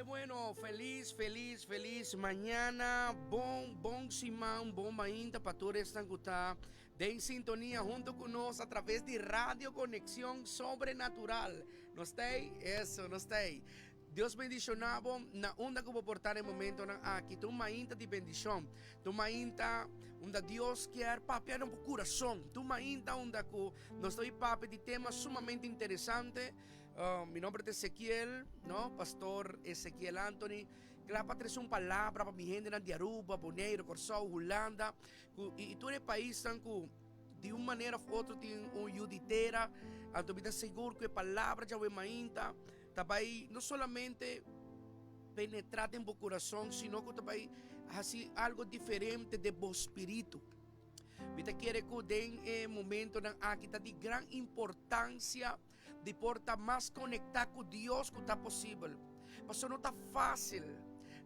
Bueno, feliz mañana. Bom simão, bom mainta para todos que estão em sintonia junto conosco através de Rádio Conexão Sobrenatural. Não tem? Isso, não tem. Deus bendicionava na onda que vou portar em momento aqui. Tu mainta de bendição. Tu mainta onde Deus quer papiar no coração. Tu mainta onde nós estamos papi de temas sumamente interessantes. Mi nombre es Ezequiel, ¿no? Pastor Ezequiel Anthony. Claro, para traer una palabra para mi gente de Aruba, Bonaire, Corsao, Holanda. Y todo el país de una manera u otra tiene una yuditera. Entonces, me seguro que la palabra ya va a no solamente penetrar en tu corazón, sino que también hacer algo diferente de tu espíritu. Viste quiere que den momento aquí está de gran importancia de portar más conectar con Dios que está posible. Pero no está fácil.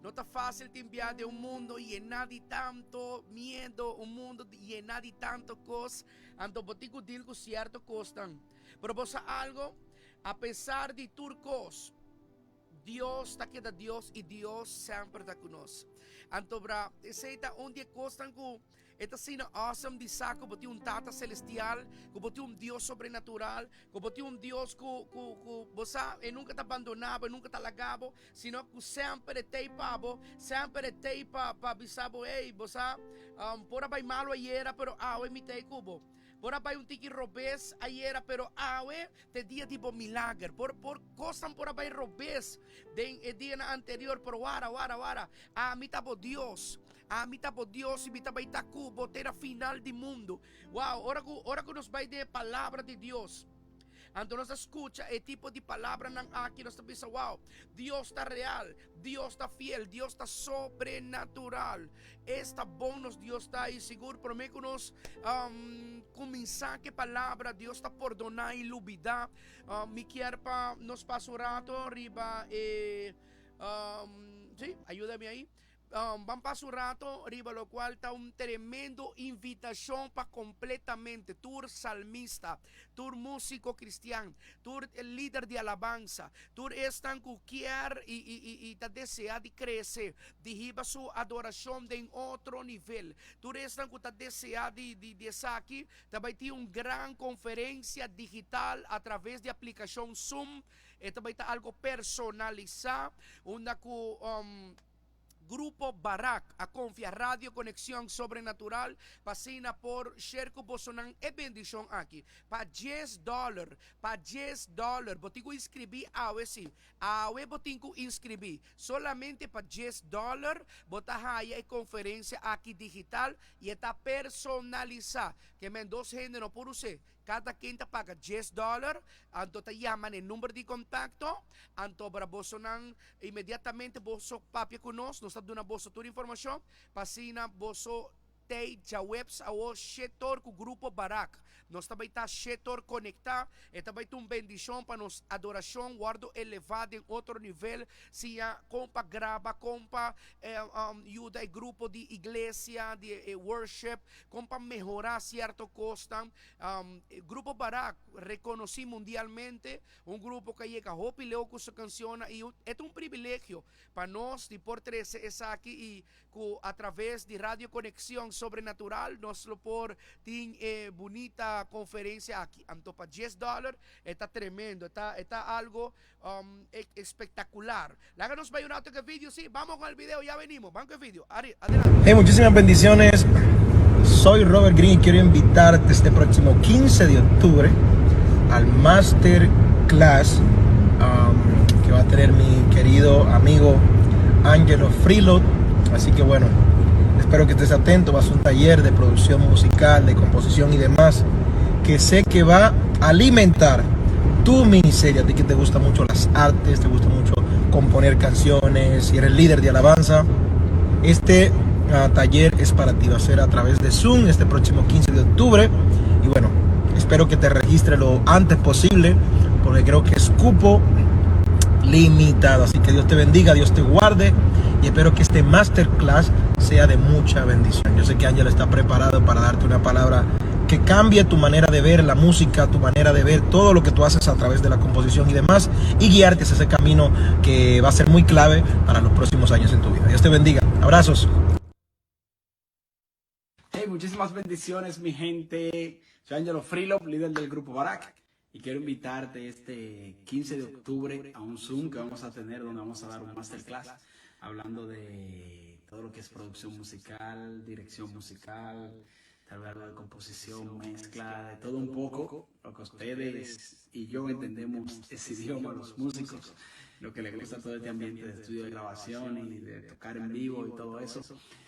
No está fácil te enviar de un mundo lleno de tanto miedo, un mundo lleno de tanto cosas. Entonces, botico digo cierto costan. Pero vos algo, a pesar de turcos, Dios está aquí de Dios y Dios siempre está con nosotros. Entonces, ese está un día costan que esta cena awesome de saco, que un tata celestial, que un Dios sobrenatural, que un Dios que nunca te abandonaba, nunca te lagaba, sino que siempre te pavo, siempre te para avisar, hey, por ahí malo ayer, pero hoy me te cubo. Por ahí un tiki robés ayer, pero hoy te día tipo milagro. Por cosas por ahí robés del día anterior, pero ahora, a mí está por Dios. A mí está por Dios y mi está por botera final del mundo. Wow, ahora que nos va de palabra de Dios. Entonces nos escucha el tipo de palabra aquí, nos piensa, wow, Dios está real, Dios está fiel, Dios está sobrenatural. Está bueno, Dios está ahí seguro, pero me que nos comenzar que palabra, Dios está por donar y lubidad. Mi quierpa nos pasa un rato arriba, sí, ayúdame ahí. Van para su rato, arriba lo cual está un tremendo invitación para completamente tour salmista, tour músico cristiano, tour el líder de alabanza, tour están cualquier y te desea de crecer, de llevar su adoración de otro nivel, tour están que te desea de estar aquí, también tiene una gran conferencia digital a través de aplicación Zoom, también está algo personalizado, una Grupo Barak, a confiar Radio Conexión Sobrenatural, pasina por Sherco Bosonan e bendición aquí. Para $10, para $10, botico inscribir a botico inscribir. Solamente para $10, botar ahí conferencia aquí digital y está personalizada. Que me dos géneros por usted. Cada quien te paga $10, entonces te llaman el número de contacto, entonces para vos inmediatamente vos papi con nosotros está dando vos toda información, pasina vos te já webs ao setor com o grupo Barak. Nós também está setor conectado, e também tem uma bendição para nos adoração, guardo elevado em outro nível, se a compa grava, compa ajuda o grupo de igreja, de worship, compa melhorar certo costa. Grupo Barak, reconheci mundialmente, um grupo que chega a Hopi Leo com sua canção, e é um privilégio para nós, de por três, essa aqui, e através de Rádio Conexão Sobrenatural, nós por ter bonita conferência aqui. Então, para $10, está tremendo, está algo espectacular. Láganos para un auto que vídeo, sí, vamos con el video, ya venimos, vamos con el video, adelante. Hey, muchísimas bendiciones. Soy Robert Green y quiero invitarte este próximo 15 de octubre al Masterclass que va a tener mi querido amigo Angelo Freelot. Así que bueno, espero que estés atento. Va a ser un taller de producción musical, de composición y demás, que sé que va a alimentar tu ministerio. A ti que te gustan mucho las artes, te gusta mucho componer canciones y eres líder de alabanza, este taller es para ti. Va a ser a través de Zoom este próximo 15 de octubre. Y bueno, espero que te registres lo antes posible, porque creo que es cupo limitado. Así que Dios te bendiga, Dios te guarde, y espero que este masterclass sea de mucha bendición. Yo sé que Ángel está preparado para darte una palabra que cambie tu manera de ver la música, tu manera de ver todo lo que tú haces a través de la composición y demás, y guiarte hacia ese camino que va a ser muy clave para los próximos años en tu vida. Dios te bendiga. Abrazos. Hey, muchísimas bendiciones, mi gente. Soy Angelo Freelop, líder del grupo Barak, y quiero invitarte este 15 de octubre a un Zoom que vamos a tener, donde vamos a dar un masterclass hablando de todo lo que es producción musical, dirección musical, tal vez algo de composición, mezcla, de todo un poco, lo que ustedes y yo entendemos ese idioma, los músicos, lo que les gusta todo este ambiente de estudio de grabación y de tocar en vivo y todo eso.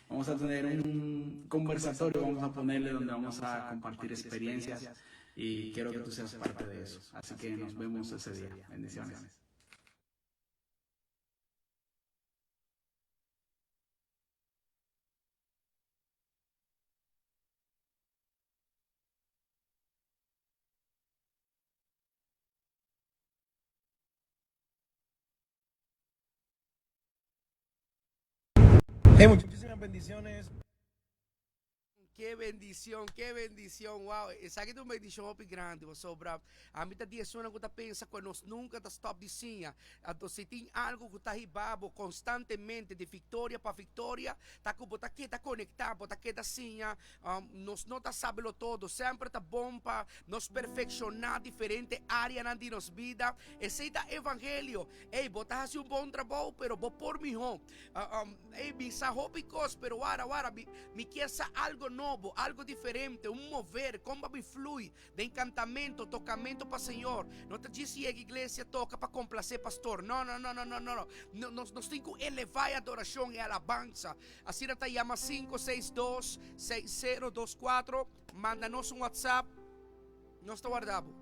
Vamos a tener un conversatorio, vamos a ponerle, donde vamos a compartir experiencias, y quiero que tú seas parte de eso. Así que nos vemos ese día. Bendiciones. Hey, muchísimas bendiciones. Che bendición, wow. Sabe que uma bendição grande, sobra. A mim tá direção que tá pensa que nós nunca tá stop de sinha. Então se tem algo que tá ribabo constantemente de vitória para vitória, tá que botar que tá conectado, botar que tá sinha. Nós não tá sabendo todo, sempre tá bom para nós perfeccionar diferente área na de nos vida. Esse é evangelho. Ei, botar assim bom trabalho, pero vou por mim home. Ei, me sarrópicos, pero agora me quer algo novo, algo diferente, un mover, como me flui de encantamento, tocamento para Senhor. Não te disse que a igreja toca para complacer pastor. Não. Nós temos que elevar a adoração e a alabança. Assim te chama 562-6024. Manda-nos um WhatsApp. Nós está guardado.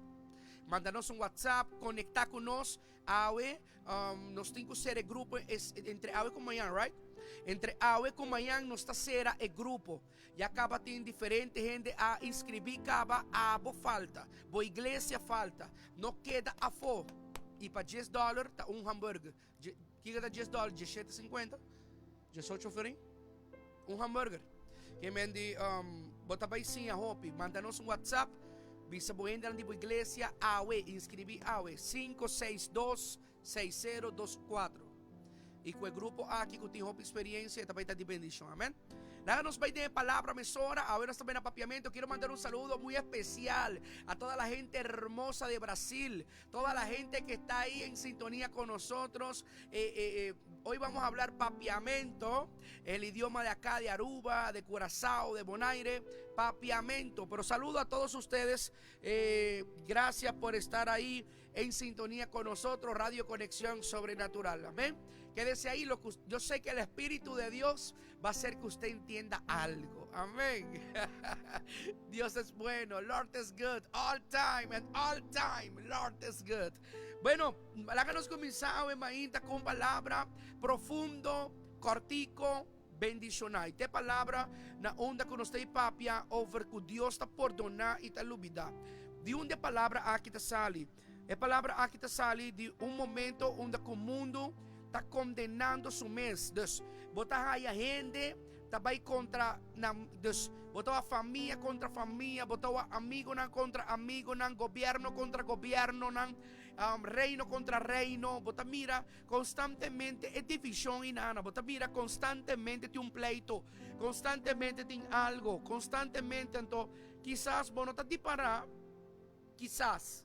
Manda-nos um WhatsApp, conectar com nós. Nós temos que ser grupo entre Aue e Manhã, right? Entre Aue e Manhã nós está ser o grupo. E acaba tendo diferente gente a inscrever, acaba a falta. Boa igreja falta. Não queda a fora. E para $10 tá um hambúrguer. Que dá $10? $17,50? $18 farinha? Um hambúrguer. Que mende bota baicinha, hope. Manda-nos um WhatsApp. Bisa boenda de boa igreja Aue. Inscrever Aue. 562-6024. E com o grupo aqui que tem experiência também está de bendição, amém? Nada nos vai ter palavra mesora. Ahora estamos en apapiamiento. Quiero mandar un saludo muy especial a toda la gente hermosa de Brasil, toda la gente que está ahí en sintonía con nosotros. Hoy vamos a hablar papiamento, el idioma de acá, de Aruba, de Curazao, de Bonaire, papiamento. Pero saludo a todos ustedes. Gracias por estar ahí en sintonía con nosotros. Radio Conexión Sobrenatural. Amén. Quédese ahí. Yo sé que el Espíritu de Dios va a hacer que usted entienda algo. Amén. Dios es bueno. Lord is good. All time and all time. Lord is good. Bueno, háganos comenzar mañana con palabra profundo, cortico, bendicional. Te palabra na onda que nós tem papia over que Deus está por donar e está lubida. De onde a palavra aqui está sali? A palavra aqui está sali de momento onde o mundo está condenando su mês. Dus, botar aí a gente, tá vai contra, dus, botar a família contra família, botar o amigo contra amigo, governo contra governo, reino contra reino. Botar mira constantemente é divisão inana. Botar mira constantemente tem pleito, constantemente tem algo, constantemente. Então, quizás, não está de parar, quizás,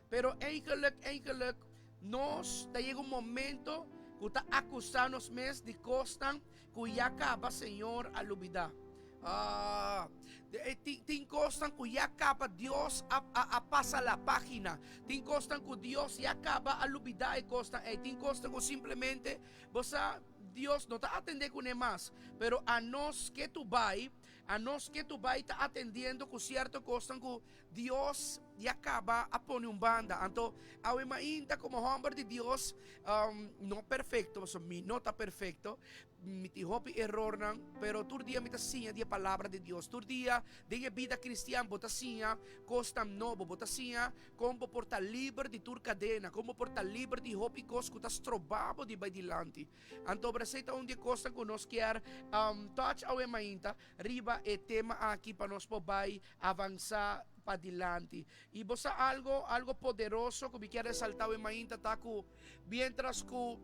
pero eigenlijk, nós, chega momento que está acusando os mês de costas que já acaba, Senhor, a lubida. Tem costas que já acaba, Deus a passa a página. Tem costas que Deus já acaba a lubida e costas. Tem costas que simplesmente você, Deus não está atendendo com mais. Pero a nós que tu vai estar atendendo com certo costas que Deus já acaba a pôr banda. Então, ainda como homem de Deus, não perfeito, não está perfeito, miti hopi error nan, pero tur dia mita sinha dia palavra de Deus. Tur dia de vida cristiana bota sinha, costam novo bota sinha, como porta livre de tur cadena, como porta livre de hopi cos que tas trobabo de vai dilante. Anto braceta onde costa que nós quer touch ao mainta, riba e tema aqui para nós vai avançar para dilante. E bosa algo poderoso que me quer resaltar en mainta taku mientras que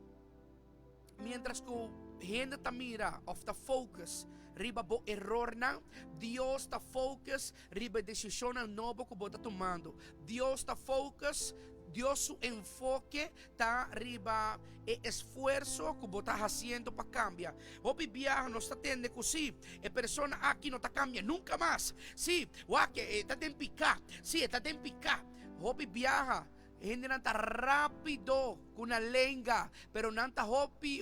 gente ta mira of the focus riba bo error na, Dios ta focus riba decisão novo que bota tomando. Dios ta focus, Dios su enfoque ta riba e esfuerzo que bota haciendo para cambiar. Hopi viaja no está tende que sí, e persona aquí no ta cambia nunca más. Sí, que está en picar. Sí, está en picar. Hopi viaja, gente nanta rápido con una lenga, pero nanta hopi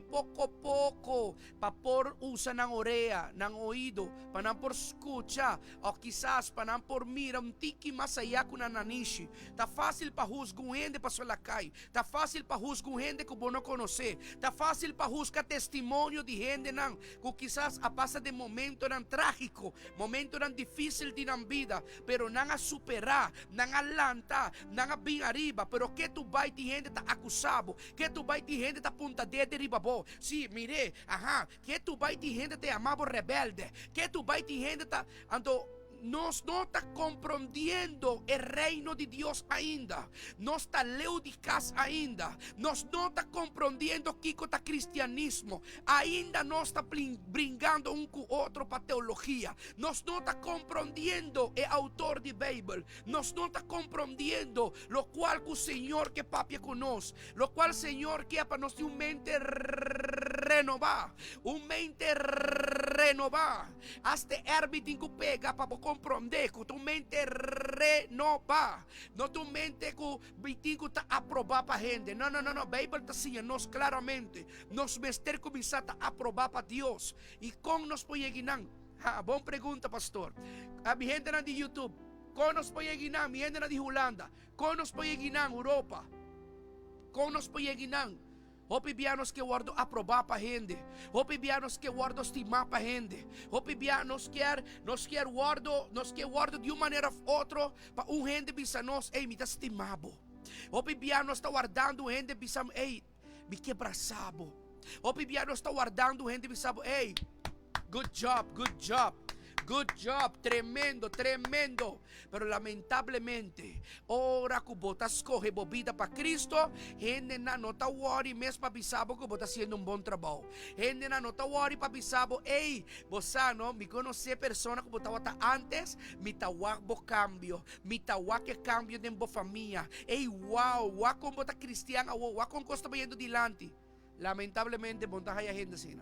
poco a poco pa por usa ng orea, ng oído, pa nan por escucha, o quizás pa nan por mira un tiki más allá con una nanishi. Tá fácil pa juzgar gente pa sola cai, tá fácil pa juzgar gente que vos no conoce, tá fácil pa juzgar testimonio de gente nan, que quizás a pasa de momento nan trágico, momento nan difícil de nan vida, pero nan a superar, nan a lanta, nan a bin arriba, pero que tu vai de gente tá acusado, que tu vai de gente tá punta de ribabo. Sí, mire, que tu vai de gente te amabo rebelde, que tu vai de gente tá ando nós não está compreendendo o reino de Deus ainda. Nós está leudicas ainda. Nós não está compreendendo o que é cristianismo. Ainda nós está brincando um com o outro para teologia. Nós não está compreendendo o autor de Bíblia. Nós não está compreendendo lo qual o Senhor que papia conosco. Lo qual o Senhor quer para nós ter uma mente renovar. Uma mente renovar. Hasta everything que pega para compreender que tu mente renova. Não tu mente que vitinho está aprovar para gente. Não. A Bíblia está assim, nós claramente. Nós mester começar a aprovar para Deus. E como nós podemos boa pergunta, pastor. A minha gente de YouTube. Como nós podemos minha gente de Holanda. Como nós podemos Europa. Como nós podemos Hopi bianos que guardo aprobar para gente. Hopi bianos que guardo estimar para gente. Hopi bianos que guardo de uma maneira ou outra para gente bisa nós, me está estimado. Hopi bianos está guardando gente bisa, me quebraçado. Hopi bianos está guardando gente bisa, good job, tremendo. Pero lamentablemente, ora que botas escoge bobida para Cristo, gente não está worry mesmo para bisabo que botas haciendo bom trabalho. Gente não está worry para bisabo, você não me conhece persona que botava antes, me tawa bo cambio, me tawa que cambio de bo família. Wow, como bota cristiana, wow, como costa vendo dilante. Lamentablemente, botas aí a gente assim.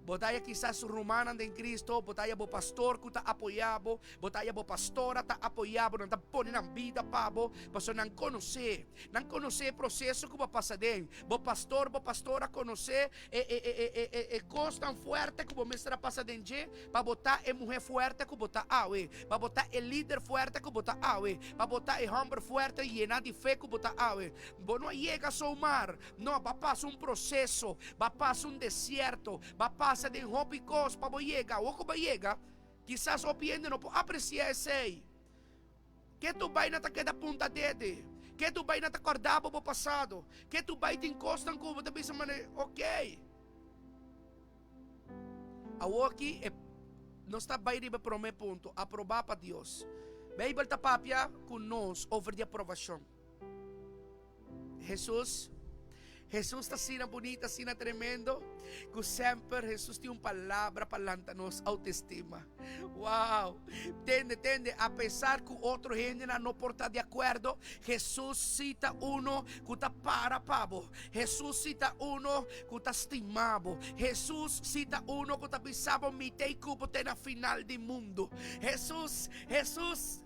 Botaya quizás rumana de Cristo, botaya bo pastor que está apoiado, botaya bo pastora está apoiado, não está pondo na vida pabo, mas não conhece o processo que vai passar dentro. Bo pastora conhecer coisa forte que o mestre passa dentro, para botar a mulher forte que botar para botar o líder forte que botar para botar o homem forte e llenar de fé que botar não chega só o mar, não, vai passar processo, vai passar deserto, vai passar de hopicos para llegar, o que llegar, quizás o piende não pode apreciar esse. Que tu vai na taqueda punta dele, que tu vai na acordar para o passado, que tu vai te encostar com o pensa ok. Aqui nós está vai riba para o meu ponto, aprovar para Deus. Bíblia está papia com nós over de aprovação. Jesus está sina bonita, sina tremendo, que sempre Jesus tem uma palavra para lançar-nos autoestima. Wow! Tende, a pesar que outro gente não porta de acordo, Jesus cita uno que está para pavo. Jesus cita uno que está estimado. Jesus cita uno que está pensando mitei cubo na final do mundo. Jesus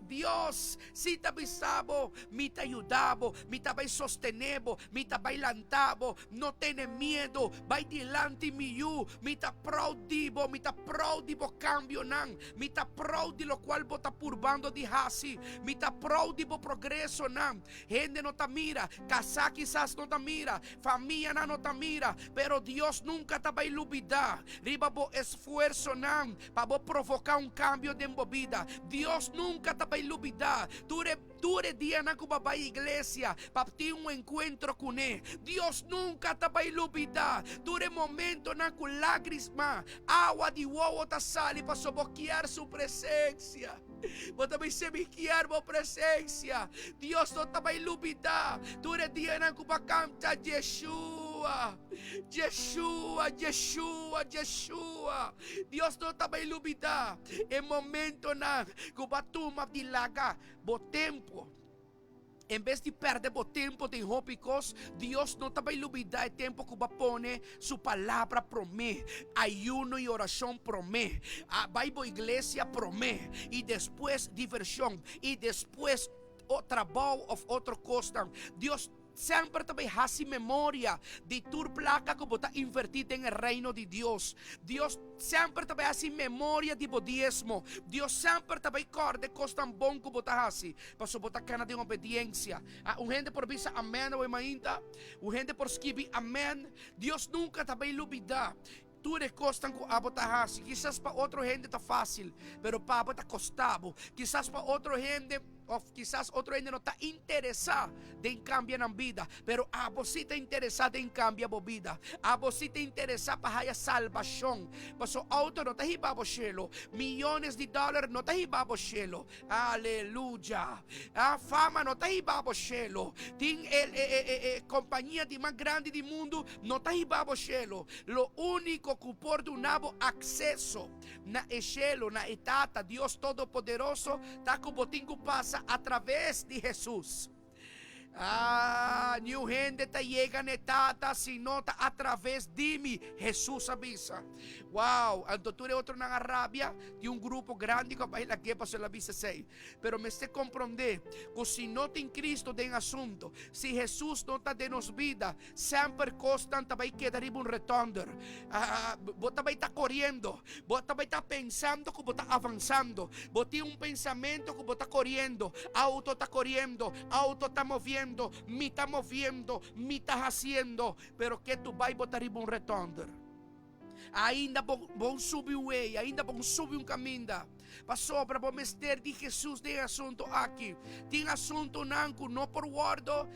Dios, si tabisabo, mi te ayudabo, mi te vai sostenebo, mi te vai lantabo, no tiene miedo, vai dilante mi te proudibo cambio nan, mi te proudi lo qual bota purbando di hasi, mi te proudibo progreso nan, gente no te mira, casa quizás no te mira, familia no te mira, pero Dios nunca te va a iluminar, riba bo esfuerzo nan, para provocar un cambio de vida, Dios nunca te va a iluminar, dure día na que va a iglesia, para tener un encuentro con él, Dios nunca te va a iluminar, dure momento na que lágrimas, agua de uovo te sale para soboquear su presencia. Vos também se miquiar a presença. Deus não te vai iluminar. Dure dia na que vai cantar Yeshua. Yeshua, Yeshua, Yeshua. Deus não te vai iluminar. É momento na que vai tomar de laga. Bo tempo. Em vez de perder o tempo de rópicos, Deus não te vai iluminar o tempo que vai pôr sua palavra promete, ayuno e oração promete, vai para a igreja promete, e depois diversão, e depois o trabalho ou outra coisa. Deus sempre te vai fazer memória de tua placa que você invertida no reino de Deus. Deus sempre te vai fazer memória de budismo. Deus sempre te vai recordar de coisas tão boas que você faz. Para você cana de obediência. Um gente por visa amém ou ainda. Um gente por escrever amém. Deus nunca te vai iluminar. Tudo é costa que a bota hasi. Quizás para outra gente está fácil, pero para a bota costado. Quizás para outra gente, ou quizás outro gente não está interessado em cambiar a vida, pero a você está interessado em cambiar a vida. A você está interessado para a salvação. Mas o auto não está ribado ao cielo. Milhões de dólares não está ribado ao cielo. Aleluia. A fama não está ribado ao cielo. Tem companhia de mais grande do mundo não está ribado ao cielo. Lo único que pode dar acesso na cielo, na etapa, Deus Todo-Poderoso, está com o botim que passa através de Jesus. New gente te llega netata si nota através de mim. Jesus avisa. Wow, a doutor é outro na Arábia de um grupo grande que vai aqui para a visa 6. Pero me se compreender que se não tem Cristo tem assunto, se Jesus não está de nos vida, sempre constante vai quedar um retorno. Você vai estar correndo, você vai estar pensando que você está avançando, você tem um pensamento que você está correndo, auto está correndo, auto está movendo, me está movendo, me está haciendo, pero que tu vai botar um retorno. Ainda bom subir o way, ainda bom subir um caminho. Passou para o mistério de Jesus tem assunto aqui. Tem assunto não por guardo,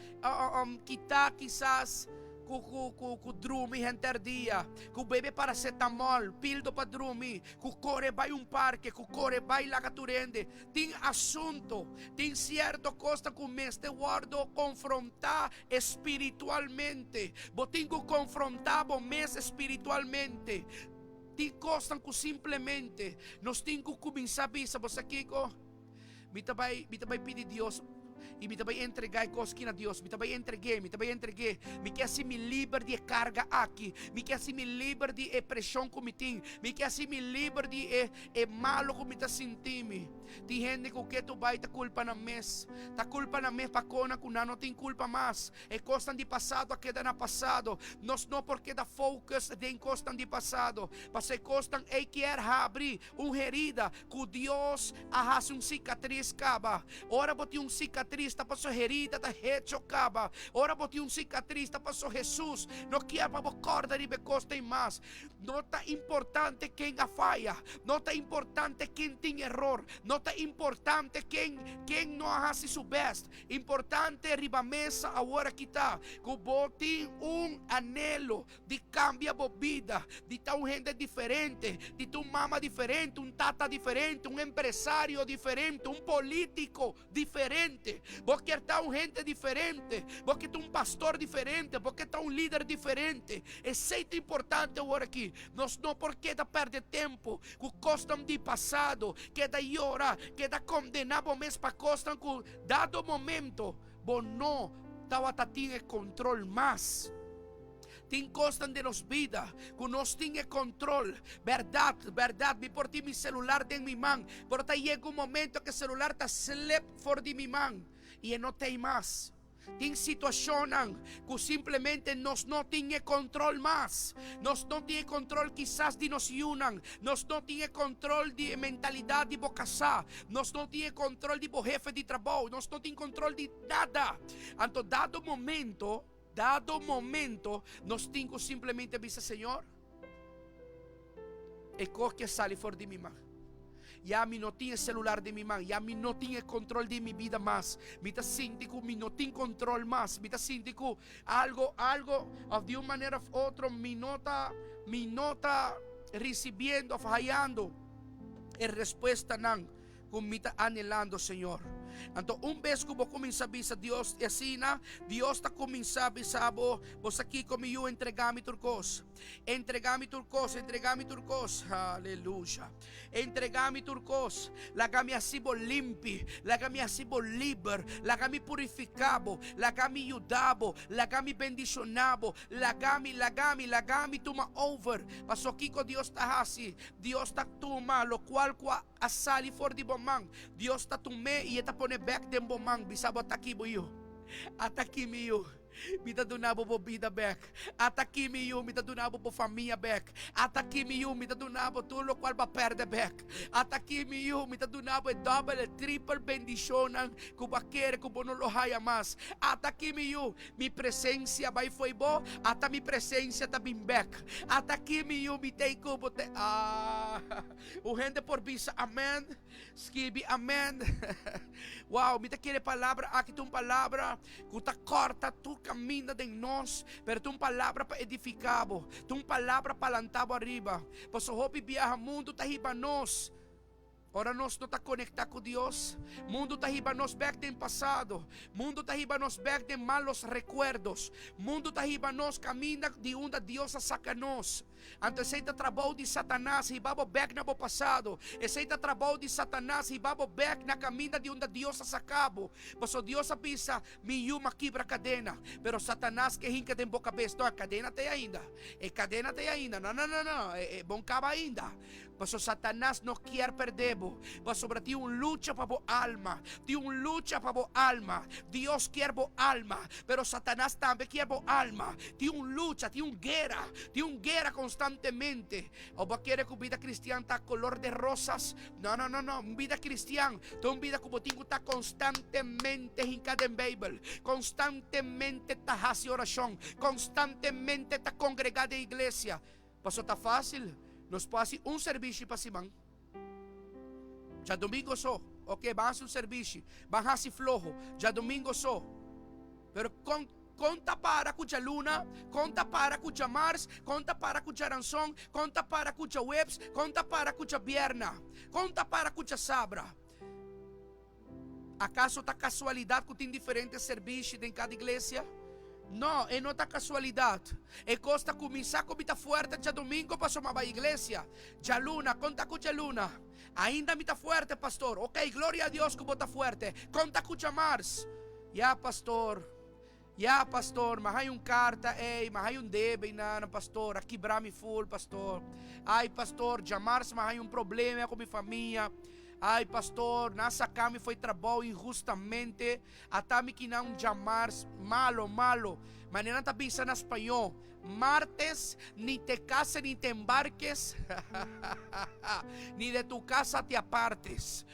kita quizás ku drumi enter dia, ku bebe paracetamol, pildo para drumi, ku corre vai parque, ku corre vai lagaturende. Tem assunto, tem certo costa que este guardo confrontar espiritualmente. Botinho que confrontar o mês espiritualmente. Tem costa que simplesmente nós temos que começar a pensar, você aqui, me vai pedir Deus. E me também entregar coisas na Deus, me também entreguei, me quer assim me livre de carga aqui, me quer assim me livre de pressão que me tem, me quer assim me livre de malo que me está sentindo. Tem gente que tu vai tá culpa na mês, tá culpa na mês para cona que não tem culpa mais, coisas de passado a queda na passado, nós não porque da focus de coisas de passado, mas coisas quer abrir uma herida que Deus arrasa cicatriz caba, ora bote cicatriz está para sua herida, está rechocada. Ora, bote cicatriz, está para seu Jesus. Não quer para corda e becosta e mais. Não está importante quem a falha. Não está importante quem tem erro. Não está importante quem não faz seu best. Importante riba mesa agora que está. Que bote anelo de cambiar a vida. De estar gente diferente. De ter mama diferente. Tata diferente. Empresário diferente. Político diferente. Porque está gente diferente, porque está pastor diferente, porque está líder diferente. É muito importante agora aqui. Nós não porque da perder tempo com costam de passado, que da llorar, que da condenar o mês para costam com dado momento, bom não estava tinha controle mais. Tem costas de nos vida que nós temos controle. Verdade, me porti mi celular de mi mão. Pero chega momento que o celular está slip for de mi mão e não tem mais. Tem situações que simplesmente nós não temos controle mais. Nós não temos controle quizás de nos unam. Nós não temos controle de mentalidade de bocaçá. Nós não temos controle de jefe de trabalho. Nós não temos controle de nada. Então, dado momento, nós temos que simplesmente dizer, Senhor, e que sai fora de minha mão. Já me não tinha celular de minha mão, já me não tinha controle de minha vida mais. Me está sentindo que me não tenho controle mais. Me está sentindo que algo, de uma maneira ou outra, me não está recebendo, falhando. E resposta não, como me está anelando, Senhor. Então, vez que eu começar a dizer Deus, assim, Deus está começando a dizer, você aqui comigo entregar-me turcos. Entregar-me turcos. Aleluia. Entregar-me turcos. Laga-me assim limpo. Laga-me assim livre. Laga-me purificado. Laga-me ajudado. Laga-me bendicionado. Laga-me toma over. Passo aqui com Deus está assim. Deus está tomando, lo qual a sali for de bomang. Deus está tomando e está pone back de bomang. Bisabo ataki mo yun. Ataki mo yun. Mita dunabo po vida back. Ataki mo yun. Mita dunabo po família back. Ataki mo yun. Mita dunabo tulo qual ba perde back. Ataki mo yun. Mita dunabo double triple bendicionan. Kuba quer kubo no lo haya mas. Ataki mo yun. Mi presencia vai foi bo. Ata mi presencia ta bim back. Ataki mo yun. Mi take kubo te. O gente por bisa. Amen. Skibi. Amen. Wow. Mita quer palavra. Aqui tem palavra. Kuta corta tu camina de nós, pero tu palavra para edificar, tu palavra para lantar arriba. Pois o hopi viaja mundo tá riba nós. Ora nós não está conectado com Deus. Mundo está riba nós back do passado. Mundo está riba nós back de malos recuerdos. Mundo está riba nós camina de onde Deus saca nós. Então esse trabalho de Satanás ribabo back na passado. Esse trabalho de Satanás ribabo back na caminha de onde Deus sacabo. Pois o Deus apisa miuma quebra cadena. Pero Satanás que hinca de boca besta, a cadena tem ainda. E cadena tem ainda. Não. É bom caba ainda. Pois o Satanás não quer perder. Mas sobre ti lucha para a alma. Ti lucha para a alma. Deus quer a alma. Pero Satanás também quer a alma. Ti lucha, ti guerra constantemente. O va querer que vida cristiana está color de rosas? No. Vida cristiana, tu vida como tingo está constantemente hincada en Bible. Constantemente está haciendo oración. Constantemente está congregada en iglesia. Pasó está fácil. Nos passa serviço para Simão. Já domingo só. Ok, van a serviço. Van a flojo. Já domingo só. Pero conta para cuja Luna, conta para cuja Mars, conta para cuja Ransom, conta para cuja Webs, conta para cuja Bierna, conta para cuja Sabra. Acaso está casualidade que tem diferentes serviços em cada igreja? Não, não está casualidade. É costa começar com muita forte já domingo para somar a igreja. Já Luna, conta com já Luna. Ainda muito forte, pastor. Ok, glória a Deus que bota forte. Conta com já Mars. Ya, pastor, mas hay carta, mas hay debe na pastor. Aqui brami full, pastor. Ai, pastor, já Mars, mas hay problema com minha família. Ai, pastor, nessa cama foi trabalho injustamente. Atami que não chamar malo. Mas não está pensando em espanhol. Martes, ni te cases ni te embarques, ni de tu casa te apartes.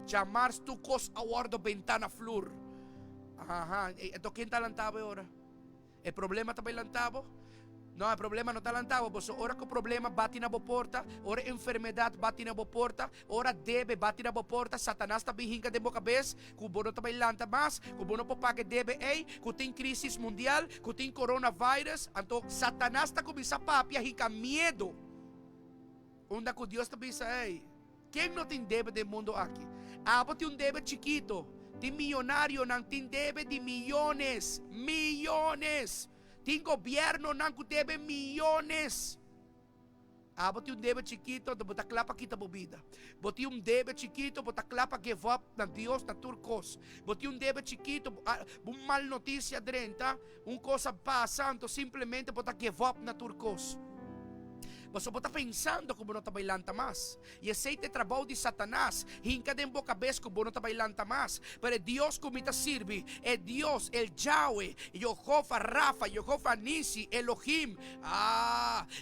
Chamar tu cos a guardo ventana flor. Então quem está lantado agora? O problema está bem lantado? Não, o problema não está lantado. Ora que o problema bate na boa porta, ora enfermidade bate na boa porta, ora debe bate na boa porta, Satanás está bem de boa cabeça, que o bono está bem lanta mais, que o bono pode pagar debe, que tem crise mundial, que tem coronavírus, então Satanás está começando a hincar medo. Onde que Deus está pensando, quem não tem debe do mundo aqui? Tem um debe chiquito, tem milionário, não tem debe de milhões. Tem governo não que deve milhões. Boti debe chiquito, bota clapa kita bobida. Boti debe chiquito, bota clapa give up na Dios na turcos. Boti debe chiquito, mal notícia drenta, coisa passando, simplesmente bota give up na turcos. Você está pensando que você não está bailando mais. E esse é o trabalho de Satanás. Hinca de boca vez que você não está bailando mais. Mas Deus que me sirve. É Deus, el Yahweh, Jehová Rafa, Jehová Nisi, Elohim.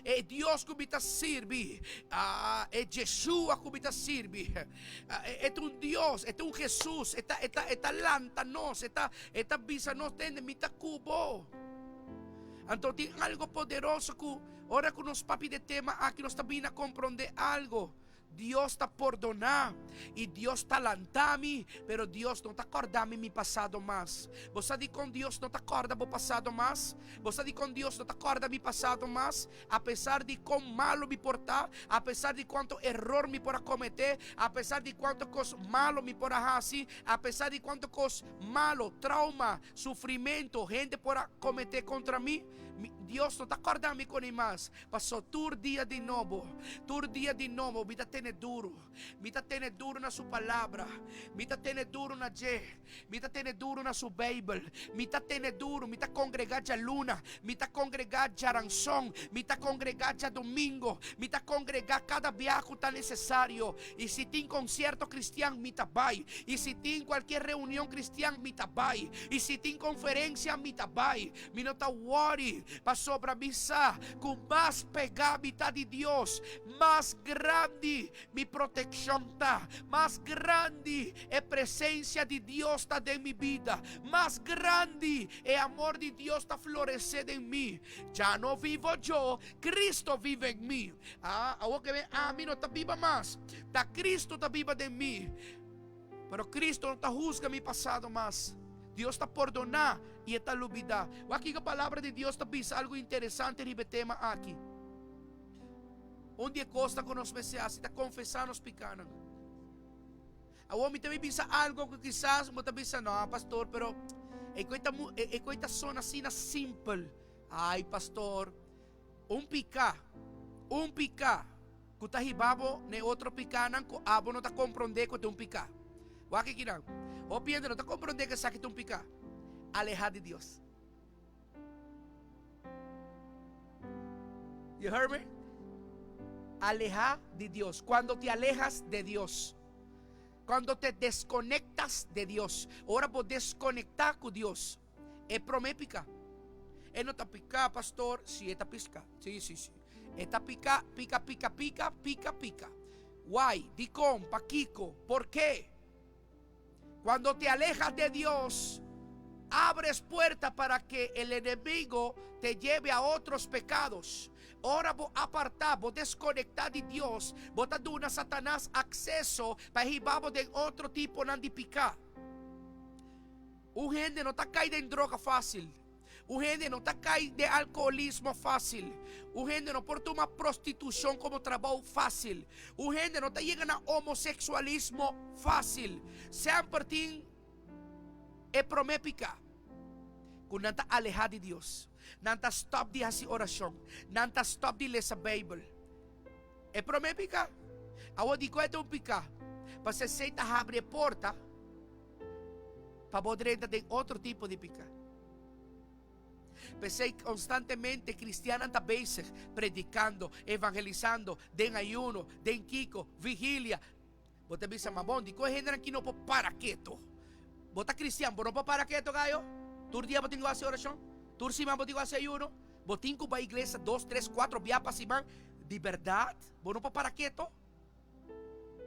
É Deus que me sirve. É Yeshua que me sirve. É Deus, é Jesus. É lanta-nos, é bisa-nos, tende me cubo. Então tem algo poderoso que ora que nos papi de tema aqui nós também a compreender algo. Deus está perdonar e Deus está lantando, pero Deus não está acordando mi passado mais. Você diz com Deus não está acordando o passado mais? Você diz com Deus não está acordando mi passado mais? Apesar de quão malo me portar, apesar de quanto erro me pora cometer, apesar de quanto cos malo me pora fazer, apesar de quanto cos malo, trauma, sofrimento, gente pora cometer contra mim, Deus não está acordando com ele mais. Passou tur dia de novo, me está tendo duro, me está tendo duro na sua palavra, me está tendo duro na J, me está tendo duro na sua Bíblia, me está tendo duro, me está congregado a luna, me está congregado a ranção, me está congregado a domingo, me está congregado cada viaje que está necessário. E se tem concerto cristiano, me está vai. E se tem qualquer reunião cristiana, me está vai. E se tem conferência, me está vai. Me não está worry. Passou para missa, com mais pegar a de Deus, mais grande mi proteção está, mais grande é presença de Deus está em minha vida, mais grande é amor de Deus está florescendo em mim. Já não vivo eu, Cristo vive em mim. A mim não está viva mais, está Cristo está viva em mim. Pero Cristo não está juzga mi passado mais. Deus está perdonar e está olvidar. Aqui a palavra de Deus está diz algo interessante nesse tema aqui. Onde costa com os messias, está confessando os pecados. A homem também pensa algo que quizás você pensa, não, pastor, pero é coisa sona assim simple. Ai, pastor, pica, que está ribabo, ne outro picanan, que abo não está compreender que tem pica. Waki kinang. O piende não está compreender que sakit pica. Alejar de Deus. You heard me? Alejar de Dios. Cuando te alejas de Dios, cuando te desconectas de Dios, ahora vos desconectar con Dios, es promépica. Él no está pica, pastor. Sí, está pisca. Sí. Está pica. Why? Dicom, paquico. ¿Por qué? Cuando te alejas de Dios, abres puerta para que el enemigo te lleve a otros pecados. Ahora vos apartar, vos desconectar de Dios, vos estás dando a Satanás acceso para ir de otro tipo de picar. Un gente no está caído en droga fácil. Un gente no está caído de alcoholismo fácil. Un gente no por tomar prostitución como trabajo fácil. Un gente no está llegando a homosexualismo fácil. Siempre tiene promépica. Kung nanta alejar de Dios, nanta stop di hasi oración, nanta stop di ler sa Bible. É promépica. Awa di ko ito pika. Para se abre porta para poder entrar em outro tipo de pica. Pensei constantemente cristiana anda basic, predicando, evangelizando, den ayuno, den kiko, vigilia. Você pensa, mamão, di ko gente aqui não para quieto. Você cristiano, não para quieto, gayo? Tur dia botin ko hacer oración, tur si man botin ko hacer ayuno, botin ko ba iglesia 2, 3, 4 via pa si man, de verdad, bueno pa para quieto.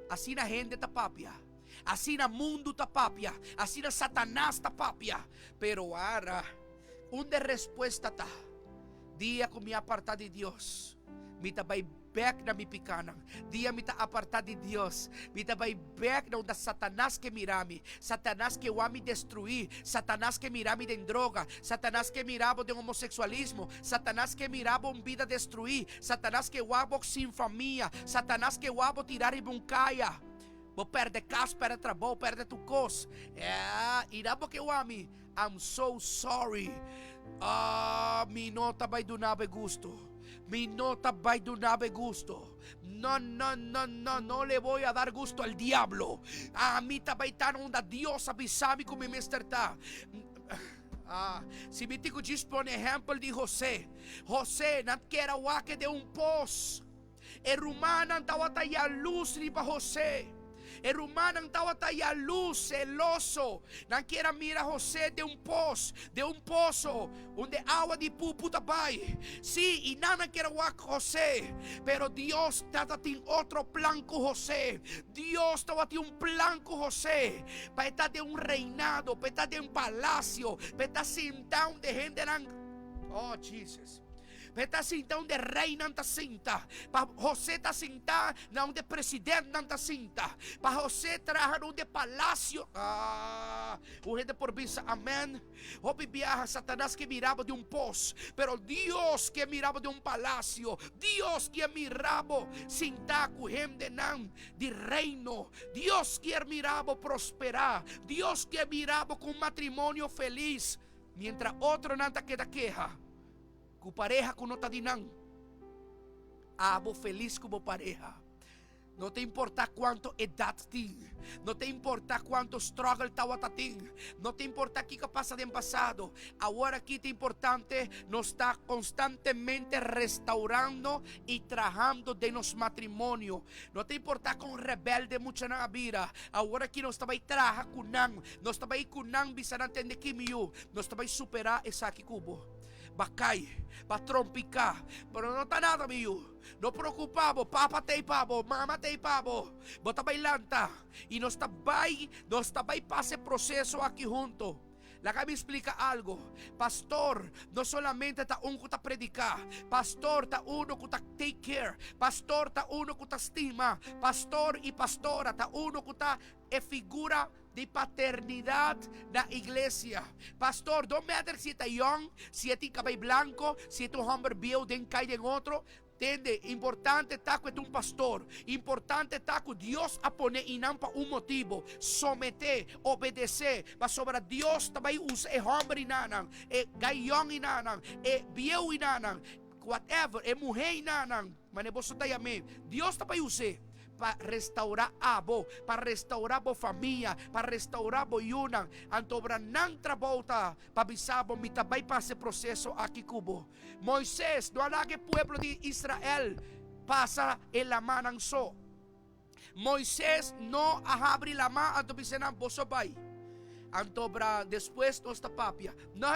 Assim na gente tapapia, assim na mundo tapapia, assim na Satanás tapapia, pero ahora, de respuesta ta, dia ko mi apartar de Dios, mi tabay back na mi pikanan, dia mi ta apartar de Dios, mi tabay back na da Satanás que mirami, Satanás que wami destruir, Satanás que mirami de droga, Satanás que mirabo de homosexualismo, Satanás que mirabo vida destruir, Satanás que wabo sin familia, Satanás que wabo tirar ibuncaya. Vou perder casa, perde trabalho, perde tu cos. Irabo que wami, I'm so sorry. Mi nota vai do nabe gusto. Mi nota by do nave gusto. No le voy a dar gusto al diablo. A mí tabaytan onda Dios avisami kung Mr. ta. Si mi tico dispone ejemplo de José. José not quera wake de un pos. E rumanang tawataya luz ni pa José. E rumanang tawataya luz celoso. Não quiera mira José de un pozo, onde agua de puta bay. Sí, y nada quiera wak José. Pero Dios trata tin otro plan con José. Dios trata un plan con José. Para estar de un reinado, para estar de un palacio, para estar sentado de gente. Oh, Jesus. Peta cinta onde rei nanta cinta. Pa José ta cinta na onde presidente nanta cinta. Pa José traja onde palácio. O gente por visa, amém. Hopi viaja Satanás que miraba de un pos, pero Dios que miraba de un palacio. Dios que miraba cinta com gente nan de reino. Dios que miraba prosperar. Dios que miraba com matrimonio feliz. Mientras otro nanta queda queja. Ku pareja ko no tadinang. Abo feliz como pareja. No te importa cuánto edad tin. No te importa cuánto struggle tawa tating. No te importa qué pasa de en pasado. Ahora aquí te importante nos está constantemente restaurando y trabajando de nos matrimonio. No te importa con rebelde mucha na vida. Ahora aquí nos está trabaja kunang. Nos está kunang bisanante de kimiyu. Nos está superar esa kubo. Bakay, patrompica, pero no está nada mío. No preocupamos, papá te pavo, mamá te pavo, bota bailanta. Y no está pase proceso aquí junto. La que me explica algo. Pastor, no solamente está uno que está predicar. Pastor, está uno que está take care. Pastor, está uno que está estima. Pastor y pastora, está uno que está figura de paternidad da iglesia. Pastor, don't matter si está young, si está cabello blanco, si está un hombre viejo, den cae en otro. Entende? Importante está que un pastor. Importante está que Dios a poner inampa un motivo. Someter, obedecer. Para sobre Dios também usa hombre inanan, gayong inanan, viejo inanan, whatever, mujer inanan. Maneboso tayo amen. Dios também usa para restaurar abo, para restaurar bo família, para restaurar bo yunang, antobra nang trabota, para bisabo mitabay pa esse processo aqui cubo. Moisés, no alage pueblo de Israel, pasa en la manang so. Moisés no abre la mano anto bisenang bosobay. Antobra después no está papia. No.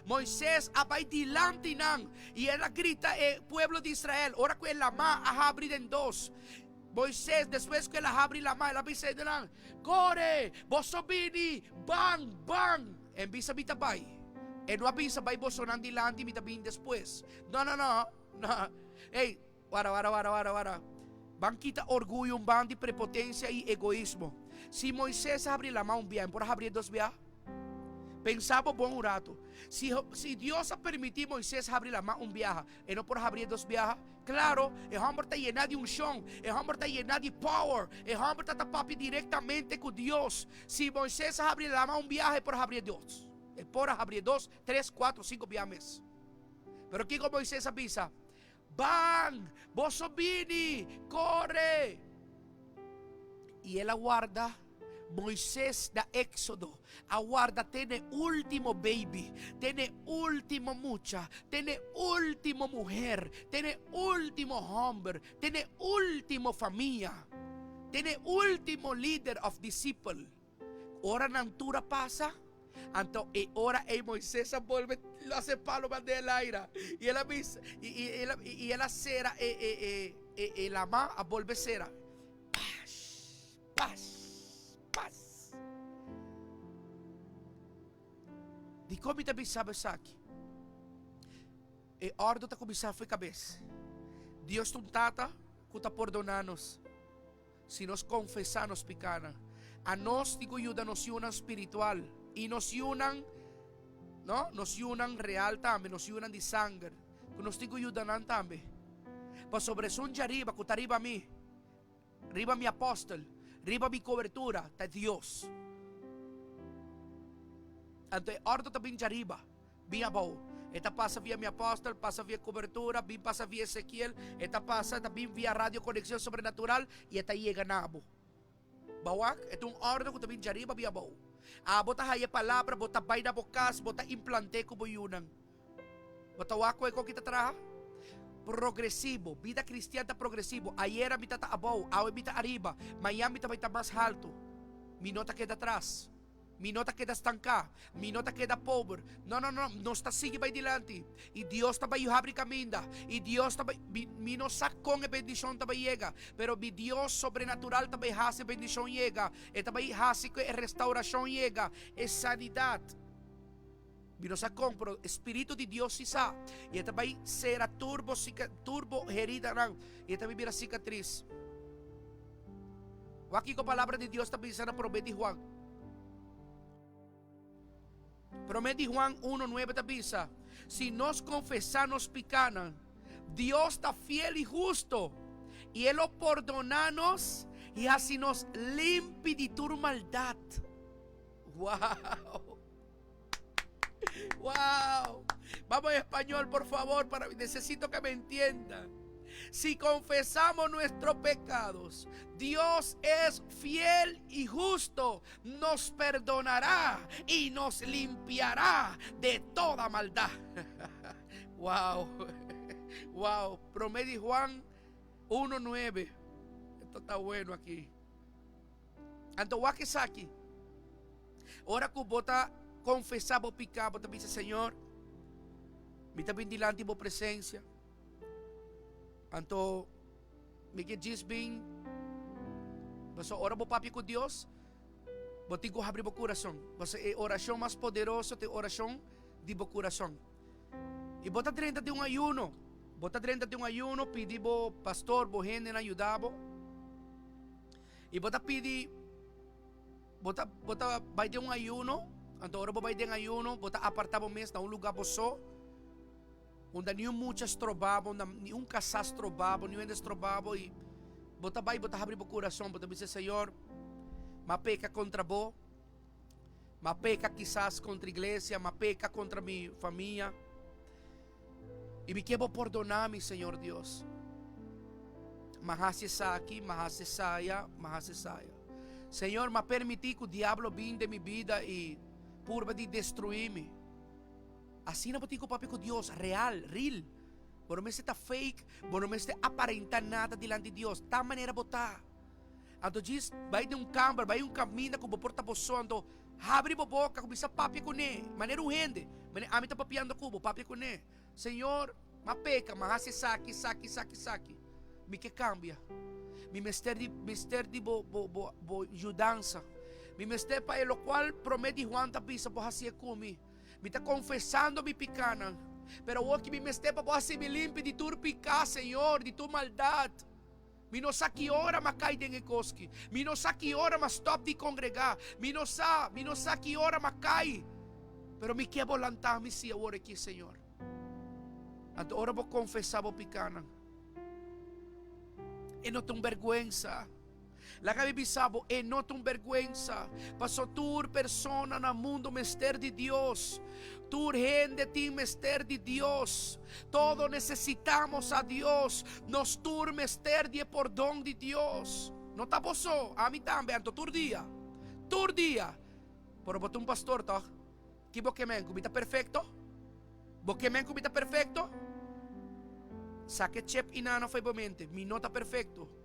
Moisés abay dilante nang. Y él grita pueblo de Israel. Ahora que la ma abre en dos. Moisés después que la abre la ma, la dice nang. Corre, bosobini, bang, bang. En visa bitabay. No avisa bay bosonan dilante bitabin después. No. Hey, wara. Van quita orgullo, un ban de prepotencia y egoísmo. Si Moisés abre la mão bien, por abrir dos viajes. Pensaba bom rato. Si Dios ha permitido Moisés abrir la mão viaje, y no por abrir dos viajes, claro, el hombre está lleno de unción, el hombre está lleno de power, el hombre está tapado directamente con Dios. Si Moisés abre la mão viaje, por abrir dos. Por abrir 2, 3, 4, 5 viajes. Pero aquí como Moisés avisa, van, vos vini, corre. Y él aguarda, Moisés da Éxodo, aguarda, tiene último baby, tiene último mucha, tiene último mujer, tiene último hombre, tiene último familia, tiene último líder of disciple. Ora nantura pasa, anto e ora Moisés vuelve, lo hace palo más del aire, y él avisa, y él cera, la ma a volver cera. Paz. Di como te sabe aqui. E ordem tá começar foi cabeça. Deus tu tata que tá perdonar-nos. Se nós confessarmos picana, a nós digo ajuda nos unan espiritual e nos unan, no, nos unan real também, nos unan de sangue. Que nos digo ajuda nan também. Para sobre sun arriba, que tá arriba a mim, arriba mi apóstol. Riba mi cobertura, está Dios. Ante ordo também de arriba, bem abaixo. Esta pasa via mi apóstol, pasa via cobertura, bin pasa via Ezequiel, esta pasa também via Radio Conexión Sobrenatural e esta llega nabo. Bawak, ito yung orden ko também jariba via baw. Bota haya palavra, bota bay na bokas, bota implante ko boyunang. Bota wako ko kita traha. Progresivo, vida cristiana progresivo. Ayer a mitad abaw, hoy mitad arriba, mañana mitad vai mais alto. Mi nota queda atrás. Mi nota queda estanca, mi nota queda pobre. No, está sigue vai dilante. E Deus também abre caminho. E Deus também, mi no sacón e bendição também chega. Pero mi Deus sobrenatural também hace bendição chega. E também hace que restauração chega. E sanidade. Mi no sacón, pero Espírito de Deus se sa. E também será turbo herida. E também vira cicatriz. Aqui com a palavra de Deus também será promete Juan. Promete Juan 1:9 te avisa, si nos confesamos picanan, Dios está fiel y justo, y Él lo perdonamos y así nos limpia de tu maldad. Wow. Wow. Vamos en español, por favor, necesito que me entiendan. Si confesamos nuestros pecados, Dios es fiel y justo, nos perdonará y nos limpiará de toda maldad. Wow, wow. Promedio Juan 1:9. Esto está bueno aquí. Anto wakisaki. Ahora que bota confesar o pecado, bota dice Señor, me está bendiante por presencia. Anto, me que diz bem, você ora bo papi com Deus, você tem que abrir o coração. Você é oração mais poderosa, é oração de bo coração. E bota 30 de ayuno, pedi bo pastor, bo gente ajudabo. E bota pedi, bota vai de ayuno, anto ora bo vai de ayuno, bota apartar o mês na lugar bo só. Onde nenhum muitas trobavam, nenhum casas trobavam, nenhum eles trobavam e bota abrir o coração, bota dizer Senhor, ma peca contra vós, ma peca quizás contra a igreja, ma peca contra minha família e me quero perdonar-me, Senhor Deus. Mahase saki, mahase saia. Senhor, ma permiti que o diabo venha de minha vida e purba de destruir-me. Assim não pode papi com Deus, real. Não me está fake, não me está aparentar nada diante de Deus. Da maneira botar. Então diz, vai de câmara, vai caminho com o porta boção, então abre a boca, começa a papi com ele. Maneira urgente. A mim está papiando com o papi com ele. Senhor, ma peca, ma hace saki. Me que cambia. Mi mistério de ajudança. Mi mistério para o qual promete Juan tapisa por assim comigo. Me está confessando mi pecado, pero o que me estepa para se me limpe de tu pecado, Senhor, de tu maldade. Me não sabe que hora me cai dentro de coski. Me não sabe que hora me stop de congregar. Me não sabe que hora me cai. Pero me quero volantar-me se agora aqui, Senhor. Então, ora vou confessar o pecado. E não tenho vergonha. La que bisabo e não tem vergüenza. Pasó tu persona no mundo mister de Dios. Tu gente tem mister de Dios. Todos necesitamos a Dios. Nos tur mister de perdón de Dios. No está posó. A mí también. Tur dia. Pero botou pastor to. Que boquemen comita perfecto. Boquemen comita perfecto. Saque chep inano foi bomente. Mi nota perfecto.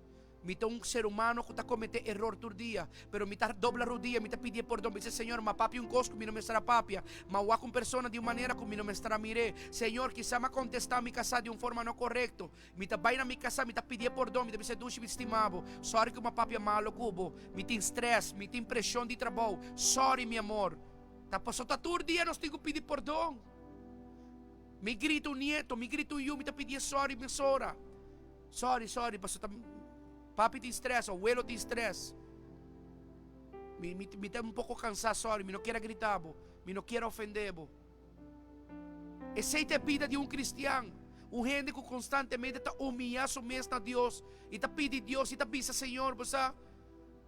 Me está ser humano que está cometendo erro todo dia, pero me está dobla rodilha, me está pedindo perdão, me diz Senhor, ma papi cosco, me não me estará papia, ma ua com persona de uma maneira como me não me estará mire, Senhor, quizá me contestar me casa de uma forma não correta, me está vai na minha casa, me está pedindo perdão, me está dizendo duche me estimavo, sorry que uma papia malo cubo, me tem stress, me tem pressão de trabalho, sorry meu amor, tá passou tá todo dia nós temos que pedir perdão, me grita o nieto, me grita o eu, me está pedindo sorry, minha sora, sorry, passou tá papi te estressa, abuelo te estressa. Me está um pouco cansado, sorry, me não quero gritar, me não quero ofender. Essa é a vida de um cristiano. Um gente que constantemente está humilhando mesmo a Deus. E está pedindo a Deus, e está dizendo,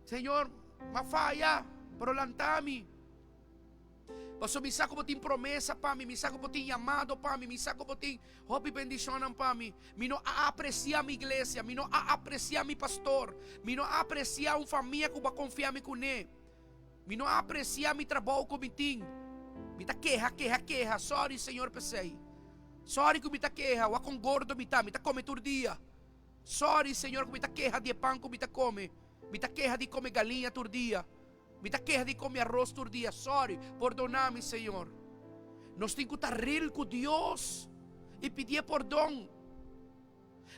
Senhor, me falha, pero lantame. Pastor, misa ko po ting promesa, Pami. Misa ko po ting llamado, Pami. Misa ko po ting hope y bendición, Pami. Mino aaprecia mi iglesia. Mino aaprecia mi pastor. Mino aaprecia un familia que va a confiar mi cune. Mino aaprecia mi trabajo com miting. Mita queja. Sorry, Senhor, pensei. Sorry que mita queja. Wa com gordo mita come todo dia. Sorry, Senhor, que mita queja de pão que mita come. Mita queja de comer galinha todo dia. Mita queja de comer arroz todo dia. Sorry, perdona-me, Senhor. Nós temos que estar real com Deus e pedir perdão.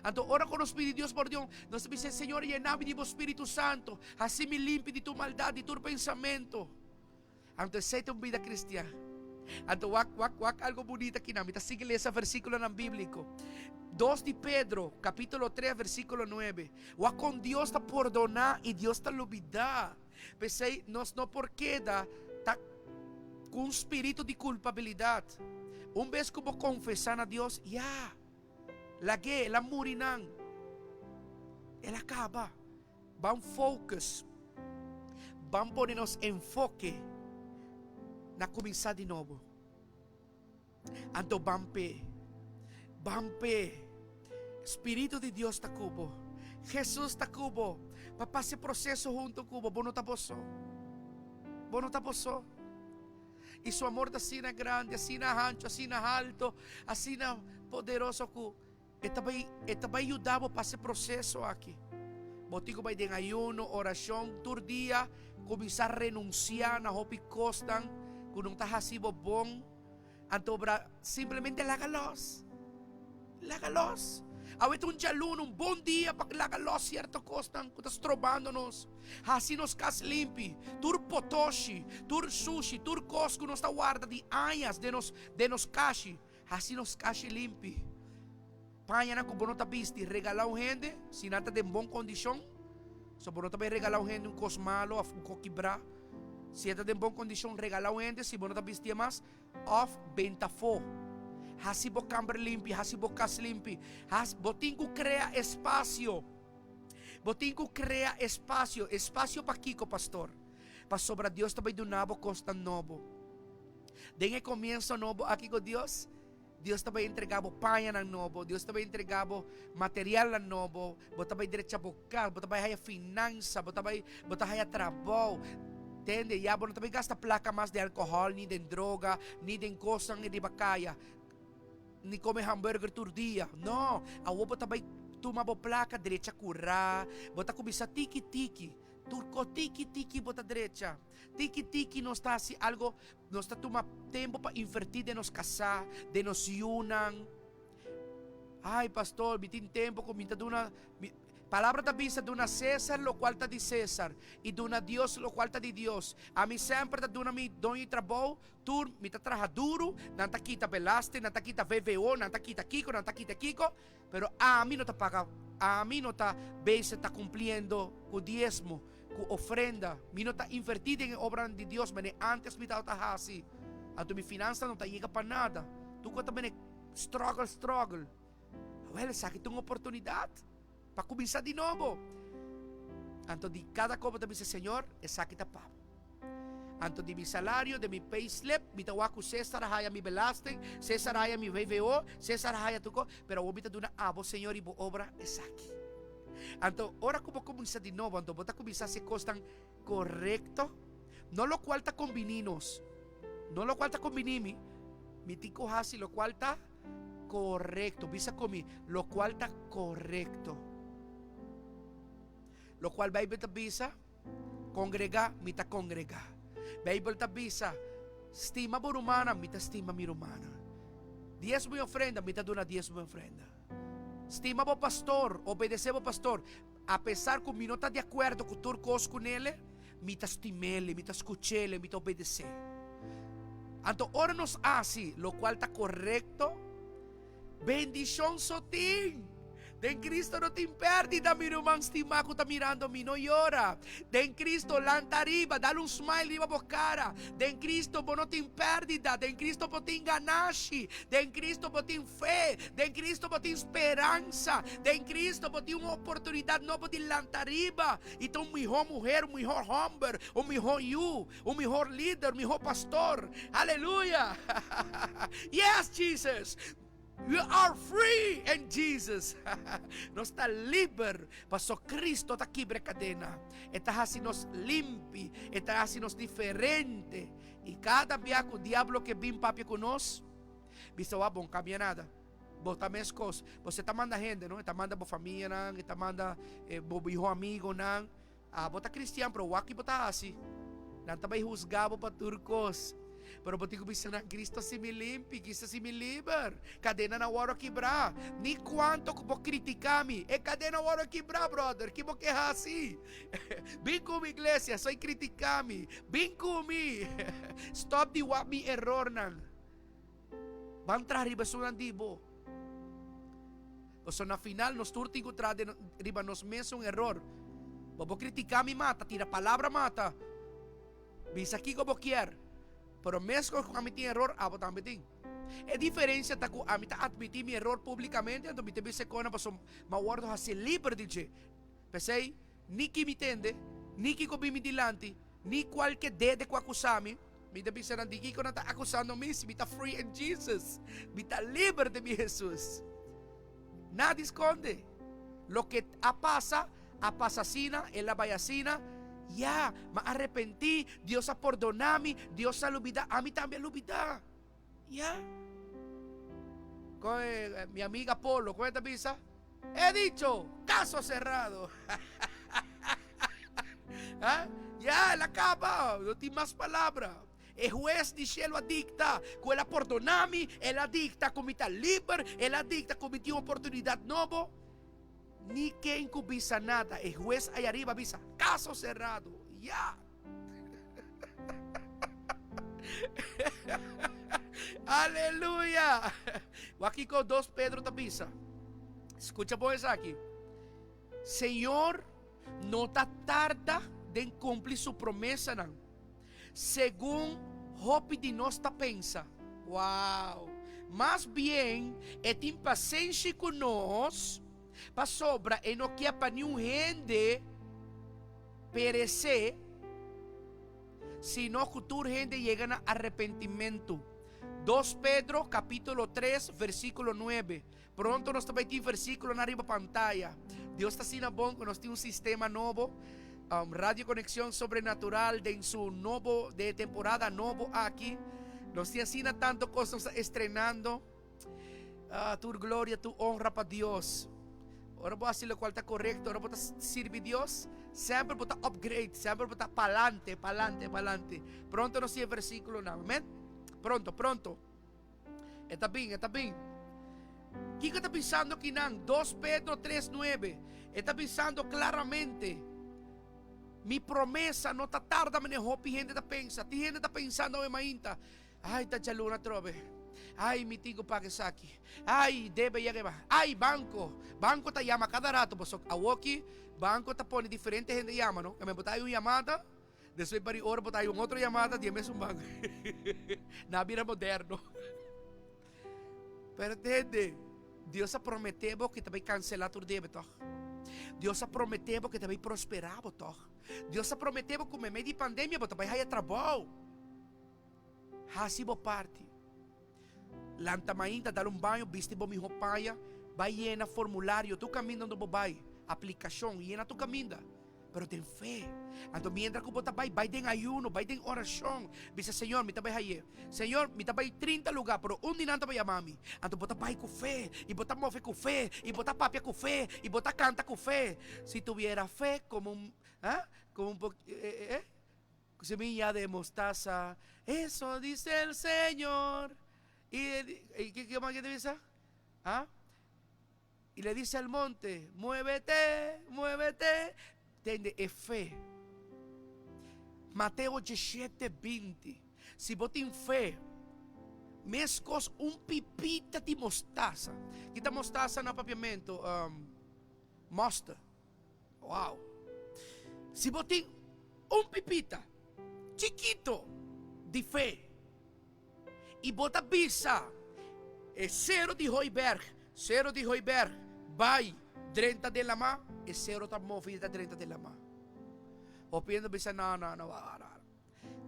Então, ora quando nós pedimos Deus perdão, nós dizemos, Senhor, llena-me do Espírito Santo, assim me limpe de tu maldade, de tu pensamento. Então, aceita uma vida cristã. Então, wak algo bonito aqui namin. Sigue esse versículo na bíblico. 2 de Pedro, capítulo 3, versículo 9. Wak com Deus está perdonar e Deus está olvidar. Pensei, nós não porque tá com um espírito de culpabilidade. Vez que vou confessar a Deus, lagi, la murinang. Ela acaba. Vamos focus. Vamos ponernos enfoque na começar de novo. Então vampe. Espírito de Deus está cubo. Jesus está cubo. Para esse processo junto cubo. Bono tapos. E seu amor está assim grande, assim ancho, assim alto, assim poderoso que esta vai ajudar para esse processo aqui. Botico vai ter ayuno, oração, todo dia começar a renunciar na hopi costan, que não está hasibo bom. Então, simplesmente lagalos. Awit un jalun, un bom dia paglagalos cierto costan, que estás trobando-nos. Assim nos cas limpi, tur potoshi, tur sushi, tur cos que nos está guarda de años de nos cashi. Assim nos cashi limpi. Panha na kubo nota bisti, regalar um gente, se nada de bom condição. So bono também regalar um gente um cos malo, um co quebrar. Se nada de bom condição, regalar um gente, se bono tá bisti mais, off bentafo. Hasi bo cambre limpi, hasi bo cas limpi. Botingo crea espaço. Espaço para Kiko, pastor. Para sobra Deus também do nabo constant novo. Dengue comienzo novo aqui com Deus. Deus também entregava panha ng novo. Deus também entregava material ng novo. Bota também direita bukal. Bota também haya finança. Bota haya trabalho. Entende? Ya, bota também gasta placa mais de alcohol, ni de droga, ni de coisas, ni de bacaya. Ni come hamburger todo dia. Não. A bota também tumabo placa direita currar. Bota começa tiki-tiki. Turco tiki-tiki bota direita. Tiki-tiki não está assim algo, não está toma tempo para invertir de nos casar, de nos unam. Ai, pastor, me tem tempo com minha duna. Palavra da bisa duna César, lo qual está de César, e duna Deus, lo qual está de Deus. A mim sempre está duna mi don e trabalho, tur mi está traja duro, não está quita belaste, não está quita VVO, não está quita Kiko, não está quita Kiko, pero a mim não está paga, a mim não está base está cumpriendo o diezmo. Ofrenda, mi no está invertida en obra de Dios, mas antes mi está así. A tu mi finanza no está llega para nada. Tu cuenta bene struggle. Well, saque tu uma oportunidade para começar de novo. Anto de cada copa te dice Señor, saque ta pavo. Anto de mi salario, de mi payslip, mi tawaku César haya mi belasten, César haya mi VVO, César haya tu co, pero vos me duna abo Señor y bo obra saque. Então, ora como começar de novo, então bota começar se costan correcto, no lo cual está combininos, no lo cual está combinimi, mi tico hasi lo cual está correcto, visa comi, lo cual está correcto, lo cual Bible ta visa, congrega, mi ta congrega, Bible ta visa, stima por humana, mi ta stima mi romana, diezmo e ofrenda, mi ta dona diezmo e ofrenda. Estima o pastor, obedecemos pastor, a pesar que mi no está de acuerdo con tu cos con él, mi ta estimele, mi ta escuchele, mi ta obedece. Anto ora nos así, lo cual está correcto. Bendición sotín. Den Cristo no tem perdida, mi rumang stima ko ta mirando mi no llora. Den Cristo lanta riba, dale un smile riba po cara. Den Cristo po no tem perdida, den Cristo po tem ganashi, den Cristo po tem fé, den Cristo po tem esperança, den Cristo po tem uma oportunidade nova de lanta riba. Então, o melhor mulher, o melhor homem, o melhor you, o melhor líder, o melhor pastor. Aleluia! Yes, Jesus! You are free in Jesus. Nos está libre. Pasó Cristo está quebre cadena. Está así nos limpi. Está así nos diferente. Y cada día que el diablo que vin papi con nos, visto va bon cambia nada. Vos también es cosa. Você está manda gente, ¿no? Está manda por familia, ¿no? Está manda por hijo amigo, ¿no? Ah, vos está cristiano, pero aqui vos está así. Não está bem juzgado para turcos. Pero pati ko bisa Cristo si me limpi, Cristo si me liber. Cadena na waro quebrar. Ni quanto ko po criticami. Cadena waro quebrar, brother. Que mo que assim. Vem comigo, iglesia. Soy criticami. Vem comigo. Stop di wa mi error nang. Van tra riba so nandibo. O so na final nos turti ko tra riba nos mesong error. Bobo criticami mata, tira palavra mata. Bisa aqui como quer. Pero mesmo com a mim tem error, abo também tem. É diferença tá com a mim tá admitir meu erro publicamente, então me teve se cona para ma guardo a ser livre de. Pensei, ni que me entende, ni que cobi me dilante, ni qualquer dede com acusami, me teve se não digi quando tá acusando me, me tá free in Jesus, me tá livre de mi Jesus. Nada esconde. Lo que pasa, apasasina, ela bayasina. Ya, me arrepentí, Dios ha perdonado, Dios ha olvidado, a mí también lo olvidó. Ya. Con mi amiga Polo, ¿cuál te pisa? He dicho, caso cerrado. ¿Ah? Ya, la capa, no tiene más palabras. El juez de cielo dicta, que él ha perdonado, él dicta comita libre, él dicta cometió una oportunidad nueva. Ni que incubisa nada. El juez ahí arriba avisa, caso cerrado. Ya. Aleluya. Aquí con 2 Pedro te avisa. Escucha por eso aquí. Señor, no te tarda de cumplir su promesa, ¿no? Según Hope de nossa pensa. Wow. Más bien, é impaciente conosco. Para sobra e não quer para nenhum gente perecer, sino que tu gente llega a arrepentimiento. 2 Pedro capítulo 3 versículo 9. Pronto nós também tem versículo na arriba pantalla. Deus está sendo bom que nós temos um sistema novo, Radio Conexión Sobrenatural de su novo de temporada novo aqui. Nós temos assim tanto coisas estrenando. Tu glória, tu honra para Deus. Ahora vou fazer o qual está correto, ahora vou servir Deus, sempre vou upgrade, sempre vou palante, palante, palante. Pronto não sei o versículo não, amém? Pronto, pronto. Está bem, está bem. O que está pensando aqui não? 2 Pedro 3:9. Está pensando claramente. Mi promessa não está tarda, mas não gente está pensando. Tem gente está pensando em mainta. Ai, está jaluna trove. Ay, mi tigo pa que saki. Ay, debe llegar. Ay, banco. Banco te llama cada rato. Pues awoki, banco te pone diferente gente llama, ¿no? Que me botáis una llamada, después varias horas botáis una otra llamada, 10 meses un banco. Nada era moderno. Pero entende, Dios ha prometido que te va a cancelar tu débito. Dios ha prometido que te va a prosperar, boto. Dios ha prometido que en medio de pandemia te va a ir a trabajo. Así vos parte. Lanta mainda, dar banho, viste bo mi roupinha, vai llena formulário, tu caminho no vai, aplicação, llena tu caminho, pero tem fé. Então mientras que você vai tem ayuno, vai tem oração, dice Senhor, me tabai aí, Senhor, me tabai 30 lugar, pero dia não vai mami. Então você vai com fé, e você move com fé, e você papia com fé, e você canta com fé. Se tuviera fé como como semilla de mostaza, eso dice el Señor. ¿Y qué más que te dice? Y le dice al monte, muévete, muévete. Tiene fe. Mateo 17:20. Si vos tienes fe, mescos pipita de mostaza. Kita mostaza na papiamento, mustard. Wow. Se botem pipita chiquito de fé e bota bisa, zero de Hoiberg, vai 30 de lama, zero tá movida 30 de lama. Opiniendo bisa no.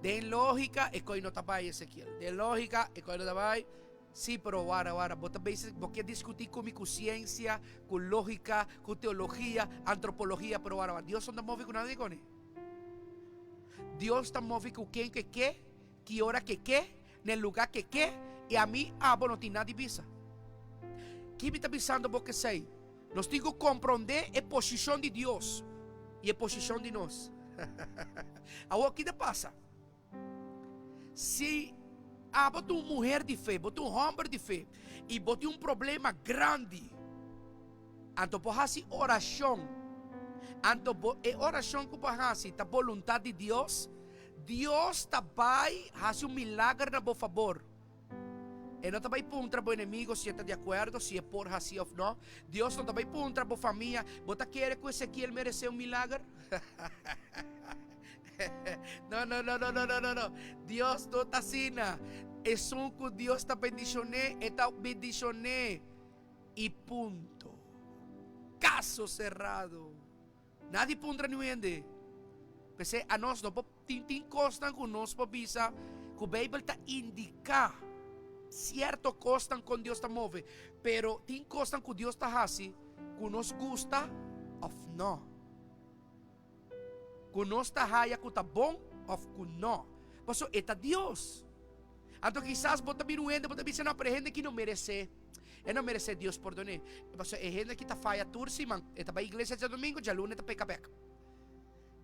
Den lógica, e koi no tabay Ezequiel. Den lógica, e koi no tabay. Sí, pero wara. Bota veces, porque discutir con mi ciencia, con lógica, con teología, antropología, pero wara. Dios no está movido con nadie con él. Dios está movido con quien que hora que, en el lugar que, y a mí, no tiene nada de visa. ¿Qué me está avisando porque sei? Nós temos que compreender a posição de Deus e a posição de nós. Agora, o que passa? Se botou uma mulher de fé, botou um homem de fé, e botou um problema grande, então por fazer oração, então oração que por fazer a vontade de Deus, Deus vai fazer um milagre na vosso favor. E não vai contra o inimigo se está de acordo, se é por assim ou não. Deus não vai contra a família. Você quer que Ezequiel mereça um milagre? Não. Deus não está assim. É só que Deus está bendicionando. E ponto. Caso cerrado. Nadie contra ninguém. Porque a nós não tem costa com nós para visa que a Bíblia está indicando. Cierto costan con Dios está move, pero tin costan con Dios está hasi, que nos gusta of no. Que nos está haya que está bom of que no. Paso eta Dios. Então quizás bota minuendo, bota dizendo para gente que não merece. Não merece Deus perdonar. Paso é gente que está falha tursi, man. Eta vai igreja de domingo, de lunes tá peca.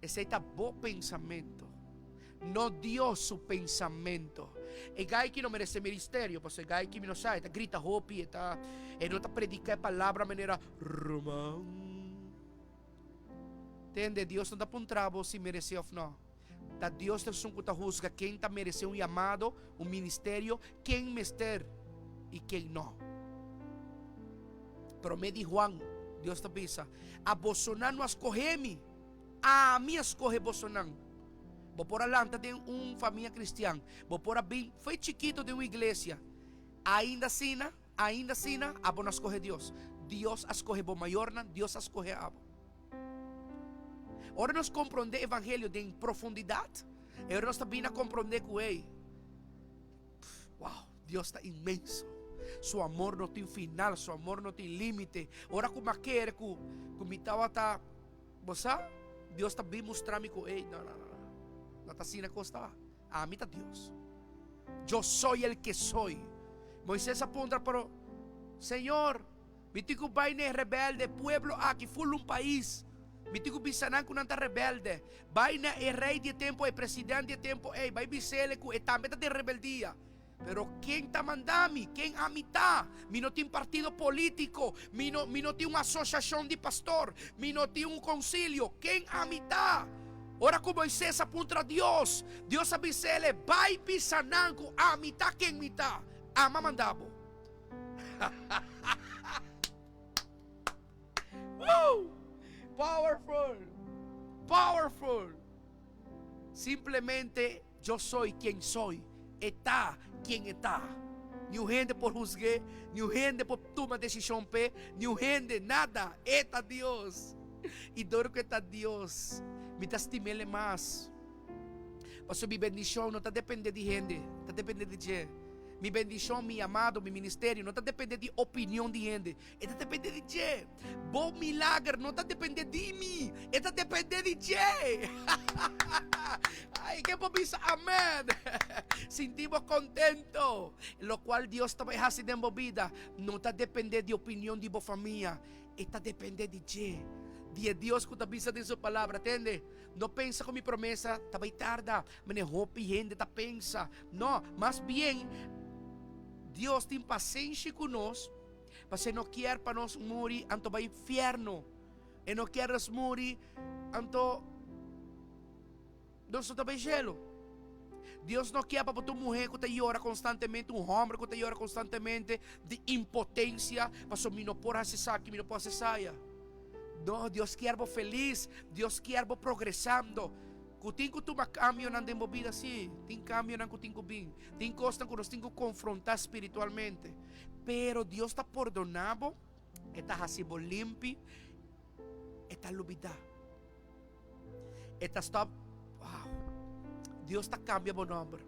Esse é bom pensamento. No Dios su pensamento. E gai que não merece ministério, porque gai que não sai, grita hopi, e não está predicando a palavra de maneira romã. Entende? Deus não está para um trabo se merece ou não. Da Deus está que juzga quem está merecendo um chamado, um ministério, quem mester e quem não. Pero me di Juan, Deus está pensa, a Bolsonaro não escorre-me, a mim escorre Bolsonaro. Vou por alanta de uma família cristã. Vou por bem, foi chiquito de uma igreja. Ainda assim, abo não escorre Deus. Deus escorre bo maior, Deus escorre abo. Ora nós compreender o evangelho em profundidade. Ora nós também compreender que uau, Deus está imenso. Seu amor não tem final, seu amor não tem limite. Ora como quer que me estava você, Deus está bem mostrando que não. Não está assim na costa. A mim está Deus. Eu sou el que sou. Moisés aponta para Senhor, me tico vai ne rebelde, pueblo aqui, full país. Me tico bisanan com nanta rebelde. Vai na rei de tempo, presidente de tempo, vai bisele com também de rebeldia. Pero quem está mandando? Quem a mim está? Mi não tem partido político, mi não tem uma associação de pastor, mi não tem um concílio. Quem a mim está? Ora como Moisés apunta a Deus, Deus avisa ele, vai pisanango a mitad quem mitad, ama mandabo. Powerful. Simplesmente eu sou quem sou, está quem está. Nenhum gente por juzgar, nenhum gente por tomar decisão, nenhum gente nada, está Deus. E duro que está Deus. Me estimele mais. Porque minha bendição não está dependendo de gente, está dependendo de gente. Minha bendição, meu amado, meu ministério não está dependendo de opinião de gente, está dependendo de gente. Bom milagre não está dependendo de mim, está dependendo de gente. Ai, que pomisa, amém. Sentimos contentos. Lo qual Deus está fazendo em minha vida não está dependendo de opinião de minha família, está dependendo de gente. De Deus que está pensando em sua palavra, entende? Não pensa com minha promessa, está bem tarde, mas hope gente está pensa. Não, mas bem, Deus tem paciência conosco, porque não quer para nós morrer, então vai inferno. E não quer nós morrer, então nós está bem gelo. Dios no quiere para tu mujer que te llora constantemente, un hombre que te llora constantemente de impotencia, pasó mi no por hacer saque, mi no por hacer saya. No, Dios quiere feliz, Dios quiere progresando. Kutin ko tu makambyo ng vida si, tin cambio ng kutin ko bin, tin costan ko nos tingo confrontar espiritualmente. Pero Dios está perdonado, está hasibo limpi, está lubida, está stop. Wow, Dios está cambia bo nombre.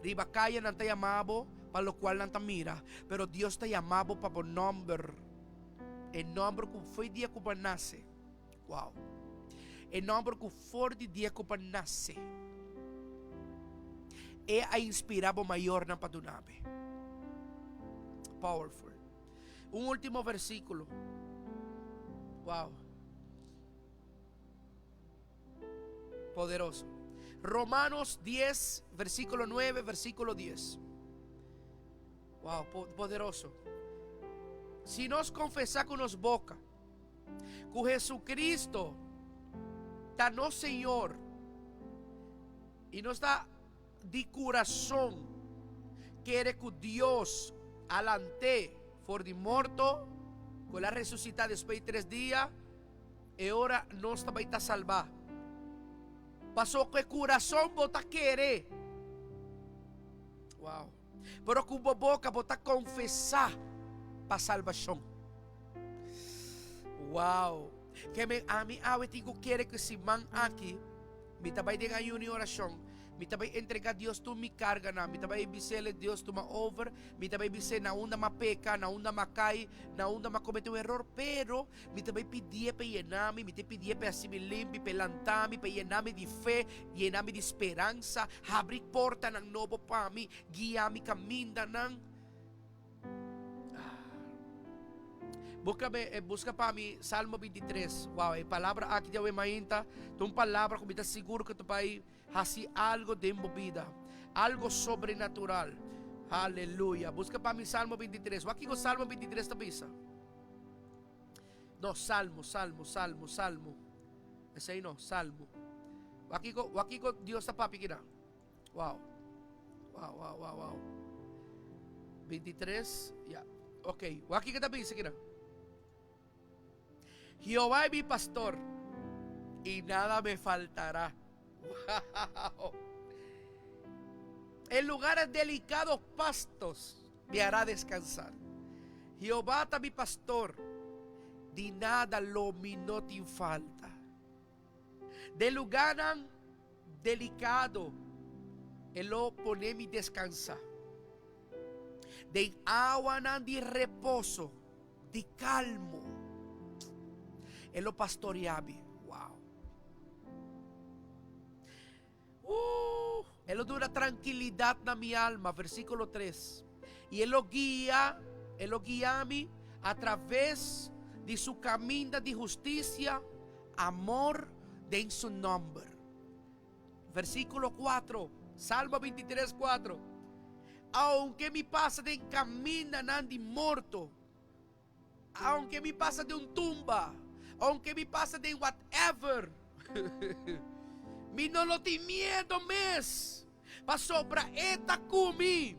Riba kaya nang te llamabo, para lo cual nang mira, pero Dios te llamabo para bo nombre. El nombre que foi dia que o nasce. Wow. El nombre que for de dia que o nasce. É a inspirado maior na padunabe. Powerful. Un último versículo. Wow. Poderoso. Romanos 10, versículo 9, versículo 10. Wow, poderoso. Se nós confessar com nos boca que Jesucristo está no Senhor e nos dá de coração quer que Deus alante for de morto com a ressuscitar depois de 3 dias e ora nós também está salvar. Passou que o coração bota querer. Wow. Pero com a boca bota confessar para salvação. Wow. Que me ami awit ko quiere que si man aqui me tabay de ngayon ni oração, me tabay entregar Dios tu mi carga na, me tabay bisele Dios tu ma over, me tabay bisele na unda ma peca, na unda ma cai, na unda ma comete un error, pero me tabay pedir pe llenami, me te pedir pe assimilimbi, pe lantami, pe llenami di fe, llenami di esperança, abrir porta ng novo pa mi, guiami caminda ng busca para mim Salmo 23. Wow, a palavra aqui de mainta, tu palavra que me está seguro que tu vai fazer algo de movida, algo sobrenatural. Aleluia. Busca para mim Salmo 23. Aqui o Salmo 23 tá bisa. No, Salmo. Esse aí não, Salmo. Aqui ko Deus tá papi kina. Wow. 23, yeah. Ok, aqui que tá bisa kina. Jehová es mi pastor y nada me faltará. Wow. En lugares delicados pastos me hará descansar. Jehová está mi pastor, de nada lo me no te falta. De lugar delicado, él lo pone mi descansa. De agua de reposo, de calmo. Él lo pastoreaba. Wow. Él lo da tranquilidad en mi alma. Versículo 3. Y Él lo guía a mí a través de su camino de justicia, amor de su nombre. Versículo 4. Salmo 23, 4. Aunque me pasa de camino de muerto, aunque me pasa de un tumba, aunque me pasa de whatever, mi no lo te miedo mes, pa sobra eta kumi,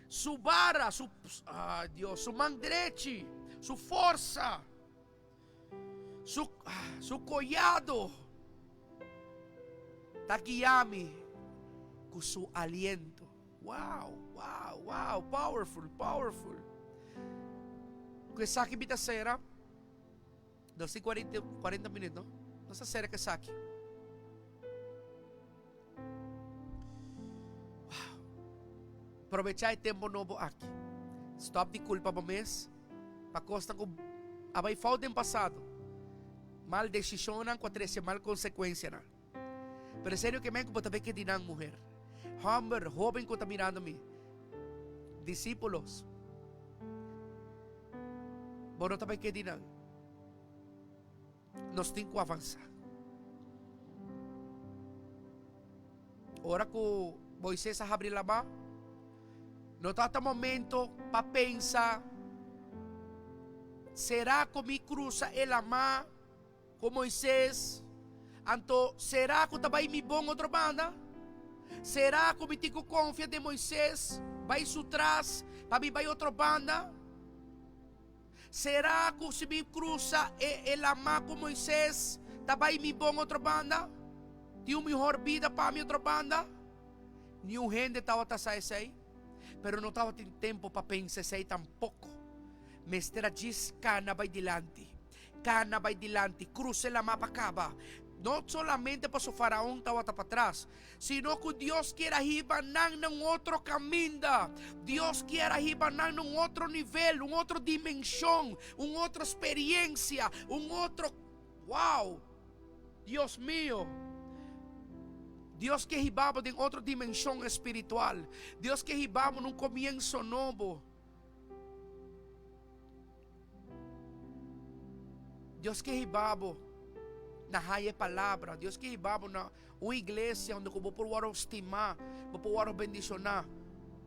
su vara, su mandrechi, su força, su collado, ta guiami con su aliento. Wow, powerful. Que saque bita sera, 40 minutos, no se será que saque. Wow. Aprovechar el tiempo novo aqui. Stop de culpa para mês. Para costa com abay falta em passado. Mal decisão com a mal consequência. Pero sério que me ko também que dinang mulher. Humber, joven ko tá mirando me. Discípulos. Bueno também que dinang. Nós temos que avançar. Ora que Moisés abriu a mão, não está momento para pensar, será que me cruza a mão com Moisés? Então, será que também me bom outra banda? Será que me tico confia de Moisés? Vai sutras, para mim vai outra banda? Será que se me cruza e lama com Moisés, também me bom outra banda? Tinha melhor vida para mim outra banda? Nenhum gente estava a sair, pero não estava tendo tempo para pensar aí tampouco. Mestra diz, cana vai dilante, cruce la mapa acaba. Não solamente para o faraón estava para trás, sino que Deus quer ibanar num outro caminho. Deus quer ibanar num outro nível, uma outra dimensão, uma outra experiência, um outro... Uau! Deus mío! Deus quer ibamos em outra dimensão espiritual. Deus quer ibamos num comienzo novo. Deus quer ibamos na raia palavra. Deus quer ibamos na uma igreja onde eu vou poder estimar, vou poder bendicionar.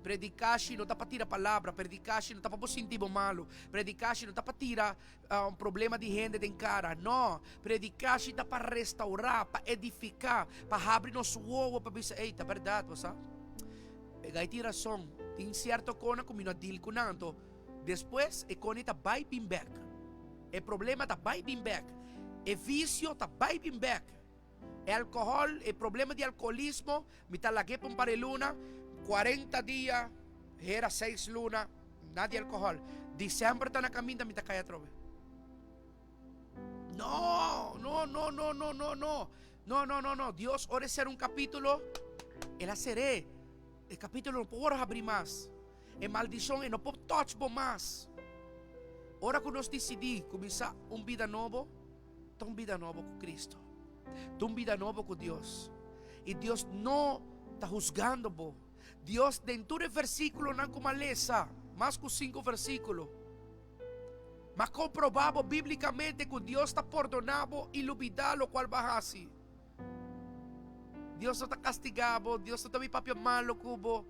Predicar não está para tirar palavra, predicar não está para sentir malo, predicar não está para tirar um problema de gente de cara, não, predicar está para restaurar, para edificar, para abrir nosso ovo, para dizer, ei, tá verdade, você? Pegar e tirar som, tem certo coisa como não deal com nanto, depois a coisa está vai bem back, o problema está vai bem back, o vício está vai bem back, o álcool, o problema de alcoolismo, me está lá que para um pareluna, 40 dias, era 6 lunas, nada de alcohol. Diciembre está na caminho, me está caindo trove. No. Dios, ora ser un capítulo, el haceré. El capítulo no puedo abrir más. El maldición, no puedo touch más. Ora que nos decidimos comenzar una vida nueva, una vida nueva con Cristo. Una vida nueva con Dios. Y Dios no está juzgando vos. Dios dentro del versículo não como lesa, mais que 5 versículos. Mas comprobamos biblicamente que Deus está perdonando e olvidando o qual bajasi. Deus não está castigado, Deus não está papel malo cubo.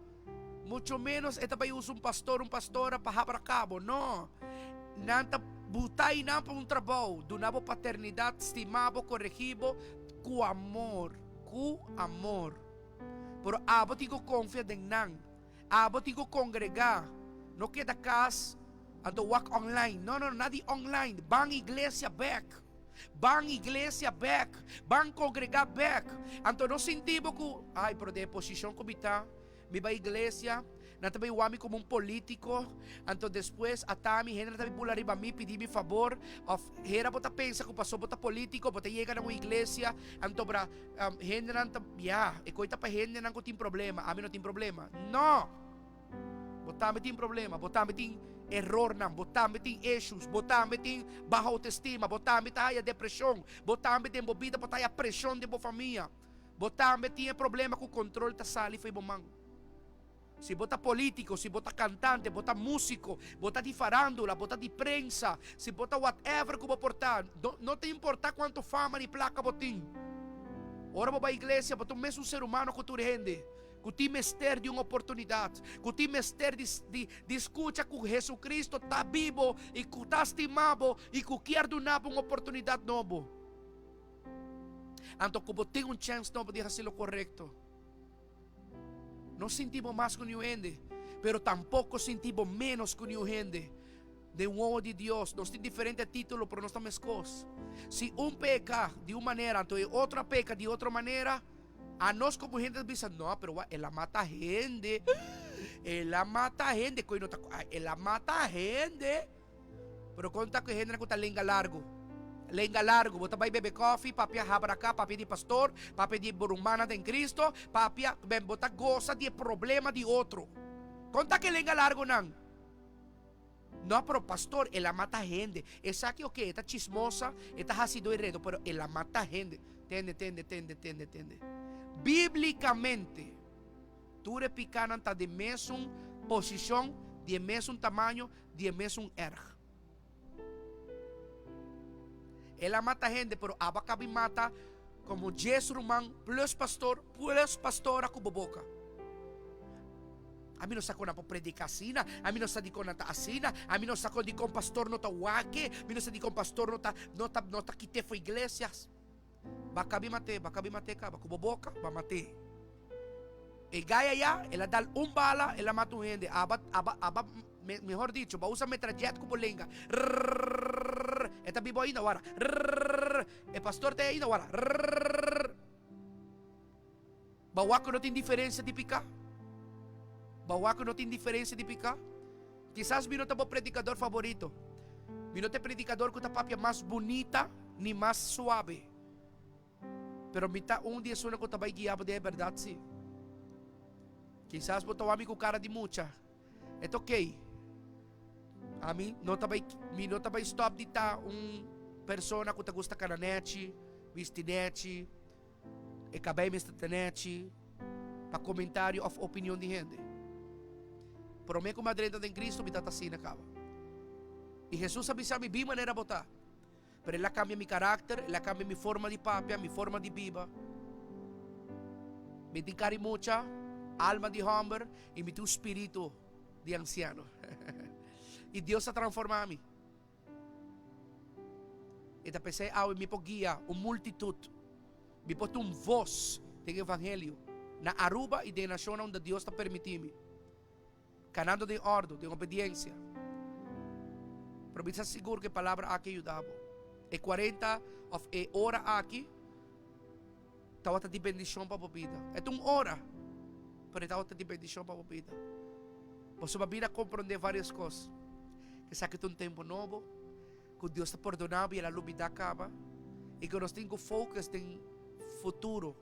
Mucho menos esta vai usar pastor, pastora para abrir cabo. Não. Nanta butay na para trabalho, donavo paternidade, estimavo, corrigivo, com amor. Pero abo tigo confia en nang. Abo tigo congregar. No queda casa ando walk online. No, nada online. Van iglesia back. Van congregar back. Anto no sentimos que, ay, pero de posición como está, me va a iglesia, não também o homem como um político, então depois a mi gente também pula arriba a mim pedir mi favor, era bota pensa que passou bota político, bota chega na uma igreja, então para gente não e coita para gente não tem problema, a mim não tem problema, não, bota me tem problema, bota me tem error não, bota me tem issues, bota me tem baixa autoestima, bota me tem a depressão, bota me tem bebida, bota a pressão de boa família, bota me tem problema com o controle da sala e foi bom. Se bota político, se bota cantante, bota músico, bota de farándula, bota de prensa, se bota whatever que vou portar, não te importa quanto fama ni placa botim. Ora vou para a igreja, bota mesmo ser humano que tu rende, que tem mester de uma oportunidade, que tem mester de escuta que Jesus Cristo está vivo e que está estimado e que quer dar uma oportunidade nova. Então, como tem chance novo de fazer o correto. No sentimos más que una gente, pero tampoco sentimos menos que una gente. De un ojo de Dios, nos tiene diferentes títulos, pero no estamos cosas. Si un peca de una manera, entonces otra peca de otra manera, a nos como gente dicen, no, pero él mata gente. Él mata gente, él mata gente. Pero conta que gente no está lenga largo, bota vai beber coffee, papia abra cá, papia de pastor, papia de burumana em Cristo, papia, bota goza de problema de outro. Conta que lenga largo não. Não, pero pastor, ela mata gente. Essa aqui o que? Está chismosa, está haciendo enredo, pero ela mata gente. Tende. Biblicamente, tu repicana está de mesma posição, de mesmo tamanho, de mesmo erro. Ela mata gente, pero abacabi mata como 10 rumán plus pastora com boboca. A mim não sacou na predicar assim, a mim não sacou com nata assim, a mim não sacou de com pastor não tá wake, a mim não sacou de com pastor não tá quite foi iglesias. Bacabi mate, caba com boboca, vai mate. El guy allá, él da un bala, él la mata un gente. Mejor dicho, va a usar metralleta como lenga. Esta vivo ahí, no, ahora. El pastor te ahí, no, ahora. Bawaco no tiene diferencia de picar. Bawaco no tiene diferencia de picar. Quizás mi no te predicador favorito. Mi no te predicador con esta papia más bonita ni más suave. Pero mi ta un día suena con esta guiado de verdad, sí. Quizás botou amigo cara de mucha. É ok. A mim não também stop de estar persona que te gusta cananete, vestinete, e cabelo mestanete, para comentário of opinião de gente. Pero me como adrenta de Cristo me tá assim na cava. E Jesus avisar-me de maneira botar. Pero ela cambia meu caráter, ela cambia minha forma de papia, minha forma de viva. Me dedicarei mucha alma de hombre e mi tu espírito de anciano. E Deus se transforma a mim. E pensei, me pode guiar uma multitud. Me pode uma voz do evangelho na Aruba e de nação onde Deus está permitindo. Canando de ordem, de obediência. Pero me seguro que a palavra aqui ajudava. E 40 horas aqui, estava de bendição para a vida. É uma hora. Pero estava de bendição para a vida. Você vai vir a compreender várias coisas. Que sabe que é um tempo novo, que Deus está perdonando e a luz acaba. E que nós temos foco no futuro,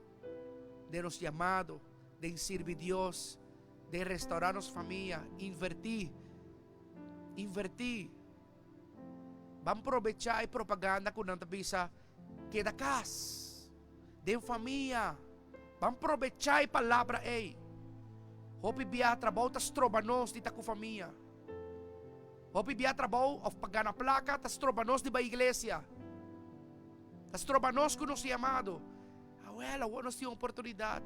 de nos chamado, de servir a Deus, de restaurar nossa família, invertir. Vamos aproveitar a propaganda que não bisa que da casa, de família. Vamos aproveitar a palavra aí. Hopi biya trabaho tas trobanos di ta ko família. Hopi biya trabaho of pagana placa tas trobanos di ba iglesia. Tas trobanos ko nos llamado. Abuela, nos tiene oportunidad.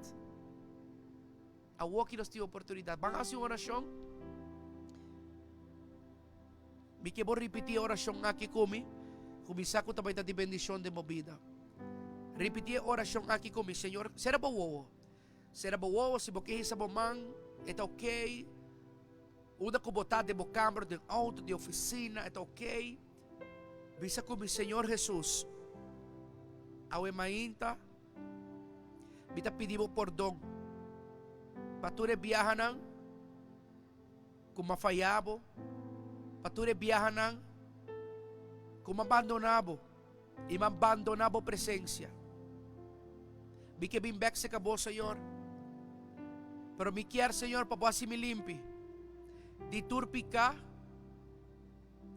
Awo que nos tiene oportunidad. Van a hacer oración. Mi que vou repetir oração aqui comigo. Kumisa ko tabay de bendición de mo vida. Repetir oração aqui comigo, Senhor. Será boa. Será boa se boquei sa bomang, está ok. Una ko botar de bocâmara, de auto, de oficina, está ok. Bisa comigo, Senhor Jesus. Awe mainta. Bita pedimos perdão. Pature biyahanan. Kung mafayabo. Pature biyahanan. Kung mabandonabo. E mabandonabo presensya. Bike bimbek se cabo, Senhor. Pero me quer, Senhor, para assim me limpe. De turpica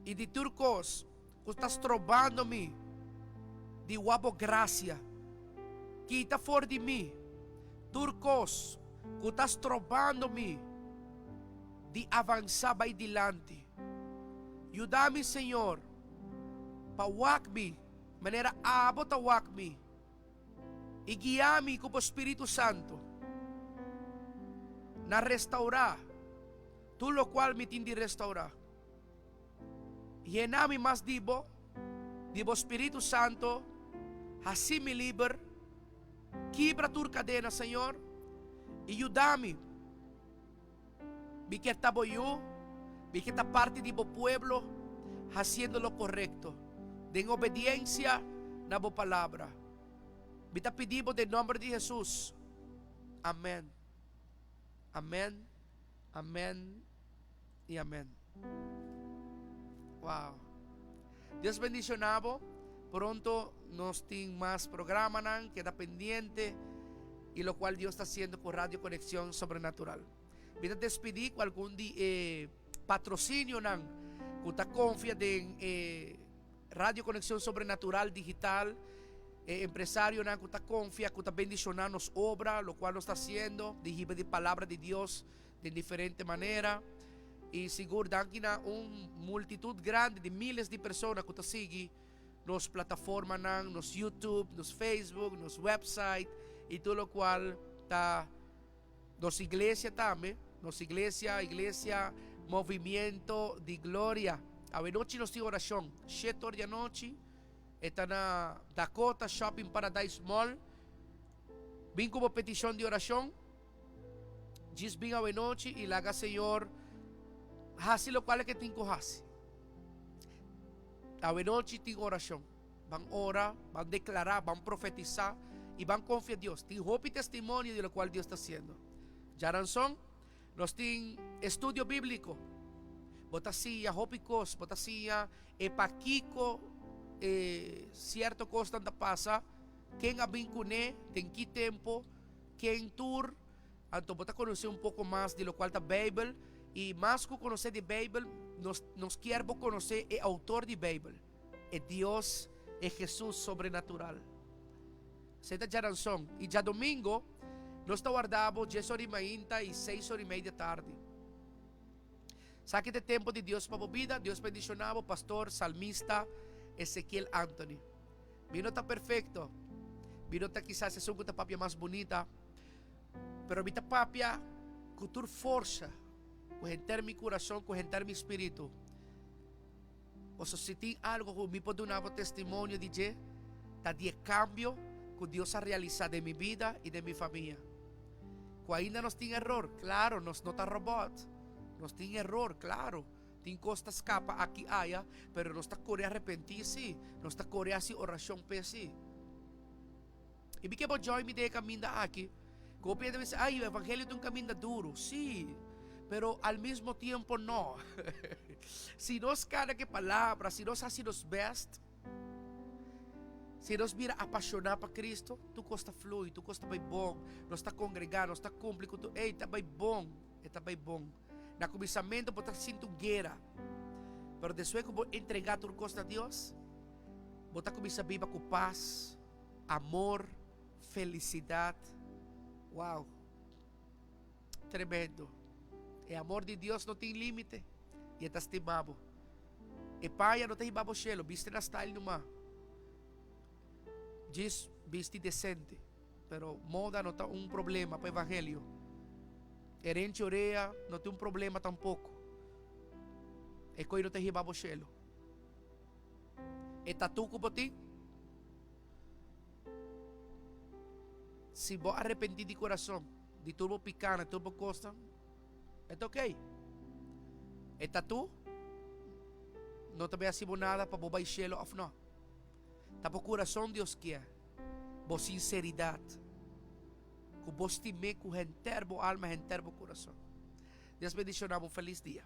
e de turcos. Que estás trobando-me. De wabo gracia. Quita fora de mim. Turcos. Que estás trobando-me. De avançar vai dilante. Ajuda-me, Senhor. Para wak-me. Maneira abot a wak-me. E guia-me com o Espírito Santo na restaurar tudo o qual me tem de restaurar. Llena-me mais dibo Espírito Santo, assim me liber, quebra tua cadena, Senhor, e ajuda-me. Vi que estava eu, vi que está parte do pueblo, haciendo lo correcto, en obediencia na boa palavra. Te pedimos en nombre de Jesús. Amén. Amén. Amén. Y amén. Wow. Dios bendicionado. Pronto nos tiene más programas. Queda pendiente. Y lo cual Dios está haciendo con Radio Conexión Sobrenatural. Voy a despedir con algún patrocinio. Que está confía en Radio Conexión Sobrenatural Digital. Empresário que está confia, que está bendicionando nos obra, lo cual lo está haciendo, de palabra de Dios de diferente manera. Y seguro que una multitud grande de miles de personas que te siguen nos plataformas, nos YouTube, nos Facebook, nos website y todo lo cual está nos iglesia también, nos iglesia Movimiento de Gloria. A noche nos tiene oración, 7 horas de noche. Está na Dakota Shopping Paradise Mall. Vim como petição de oração. diz bem a noite e laga Senhor, hasi lo qual é que tem que hasi. A noite tem oração. Vão orar, vão declarar, vão profetizar e vão confiar em Deus. Tem hope e testemunho de lo qual Deus está haciendo. Já razão, nós tem estudo bíblico. Botasia, hopicos, botasia, epaquico, certo costa da passa. Quem a vincune, tem que tempo, quem tour. Então, bota conhecer pouco mais de lo qual da Bíblia. E mais que conhecer de Bíblia, nós queremos conhecer o autor de Bíblia. É Deus, é Jesus sobrenatural. Senta já razão. E já domingo, nós guardamos 10h30 e 6h30 da tarde. Saque de tempo de Deus para a vida. Deus bendicionava o pastor, salmista Ezequiel Anthony. Vino está perfeito. Vino está quizás es una papia más bonita. Pero esta papia con tu força, con entrar mi corazón, con entrar mi espíritu. O sea, si tem algo que me pode dar testimonio de que está de cambio que Deus ha realizado en mi vida y de mi familia. Que ainda nos tem error, claro, nos não está robot. Nos tem error, claro. Tem costas capa aqui allá, pero nos está correr arrepentir, sim. Nos está correr assim oração pe sim. E vi que vou join me de caminho aqui. Como piensa dizer, ay, o evangelio de un camino duro, sí, pero al mismo tiempo no. Si nos cada que palabra, si nos así nos best, si nos mira apaixonar para Cristo, tu costa flui, tu costa bem bom, nos está congregando, nos está cumprindo, tu, ei, está bem bom, está bem bom. Na começamento pode estar sinto guerra, pero depois que vou entregar tu costa a Deus, vou estar começando a viver com paz, amor, felicidade. Wow, tremendo. O amor de Deus não tem limite e está estimado. E pai não tem babo chelo, viste na style numa. Diz, viste decente, pero moda não está problema para o evangelho. Herente oreia não tem problema tampouco. E coi não tem babo chelo. E tatu como ti. Se vou arrepentir de coração, de turbo picana, de turbo costa, é ok. E tatu, não te veas nada para vos baixá-lo, não. Tá por coração Deus quer, por sinceridade, com vos time, com enterbo alma, enterbo coração. Deus bendicionamos, feliz dia.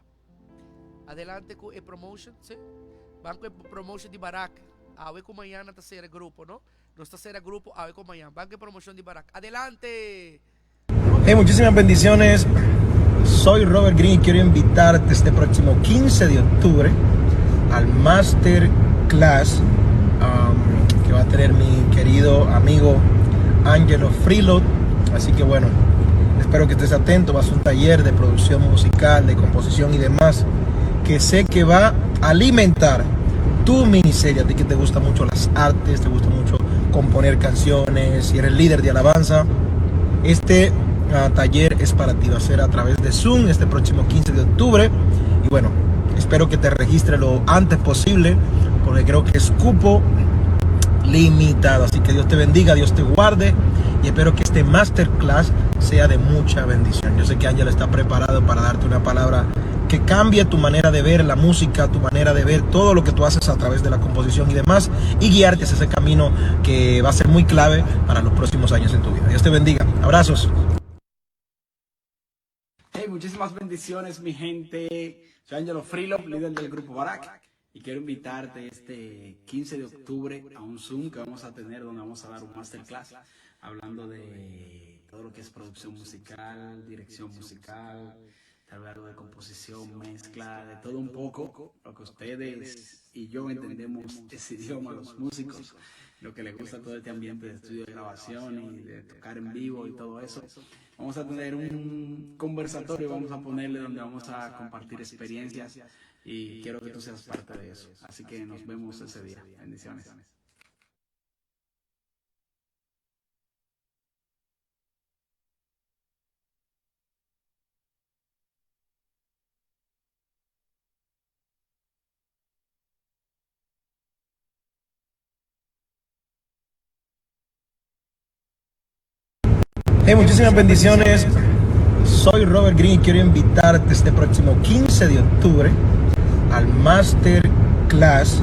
Adelante com a promotion, sim? Vamos com a promotion de Barak. Hoy como mañana está ser grupo, ¿no? No está ser grupo, hoy como mañana. Banque promoción de Barak. Adelante. Hey, muchísimas bendiciones. Soy Robert Green y quiero invitarte este próximo 15 de octubre al Masterclass que va a tener mi querido amigo Angelo Freelot. Así que bueno, espero que estés atento. Va a ser un taller de producción musical, de composición y demás, que sé que va a alimentar tu ministerio. A ti que te gustan mucho las artes, te gusta mucho componer canciones, si eres líder de alabanza, este taller es para ti. Va a ser a través de Zoom este próximo 15 de octubre. Y bueno, espero que te registres lo antes posible, porque creo que es cupo limitado. Así que Dios te bendiga, Dios te guarde, y espero que este masterclass sea de mucha bendición. Yo sé que Ángel está preparado para darte una palabra que cambie tu manera de ver la música, tu manera de ver todo lo que tú haces a través de la composición y demás, y guiarte hacia ese camino que va a ser muy clave para los próximos años en tu vida. Dios te bendiga. Abrazos. Hey, muchísimas bendiciones, mi gente. Soy Angelo Freelop, líder del grupo Barak, y quiero invitarte este 15 de octubre a un Zoom que vamos a tener, donde vamos a dar un masterclass hablando de todo lo que es producción musical, dirección musical, hablar de composición, mezcla, de todo un poco, lo que ustedes y yo entendemos ese idioma, los músicos, lo que les gusta todo este ambiente de estudio de grabación y de tocar en vivo y todo eso. Vamos a tener un conversatorio, vamos a ponerle, donde vamos a compartir experiencias, y quiero que tú seas parte de eso. Así que nos vemos ese día. Bendiciones. Hey, muchísimas bendiciones. Soy Robert Green y quiero invitarte este próximo 15 de octubre al Masterclass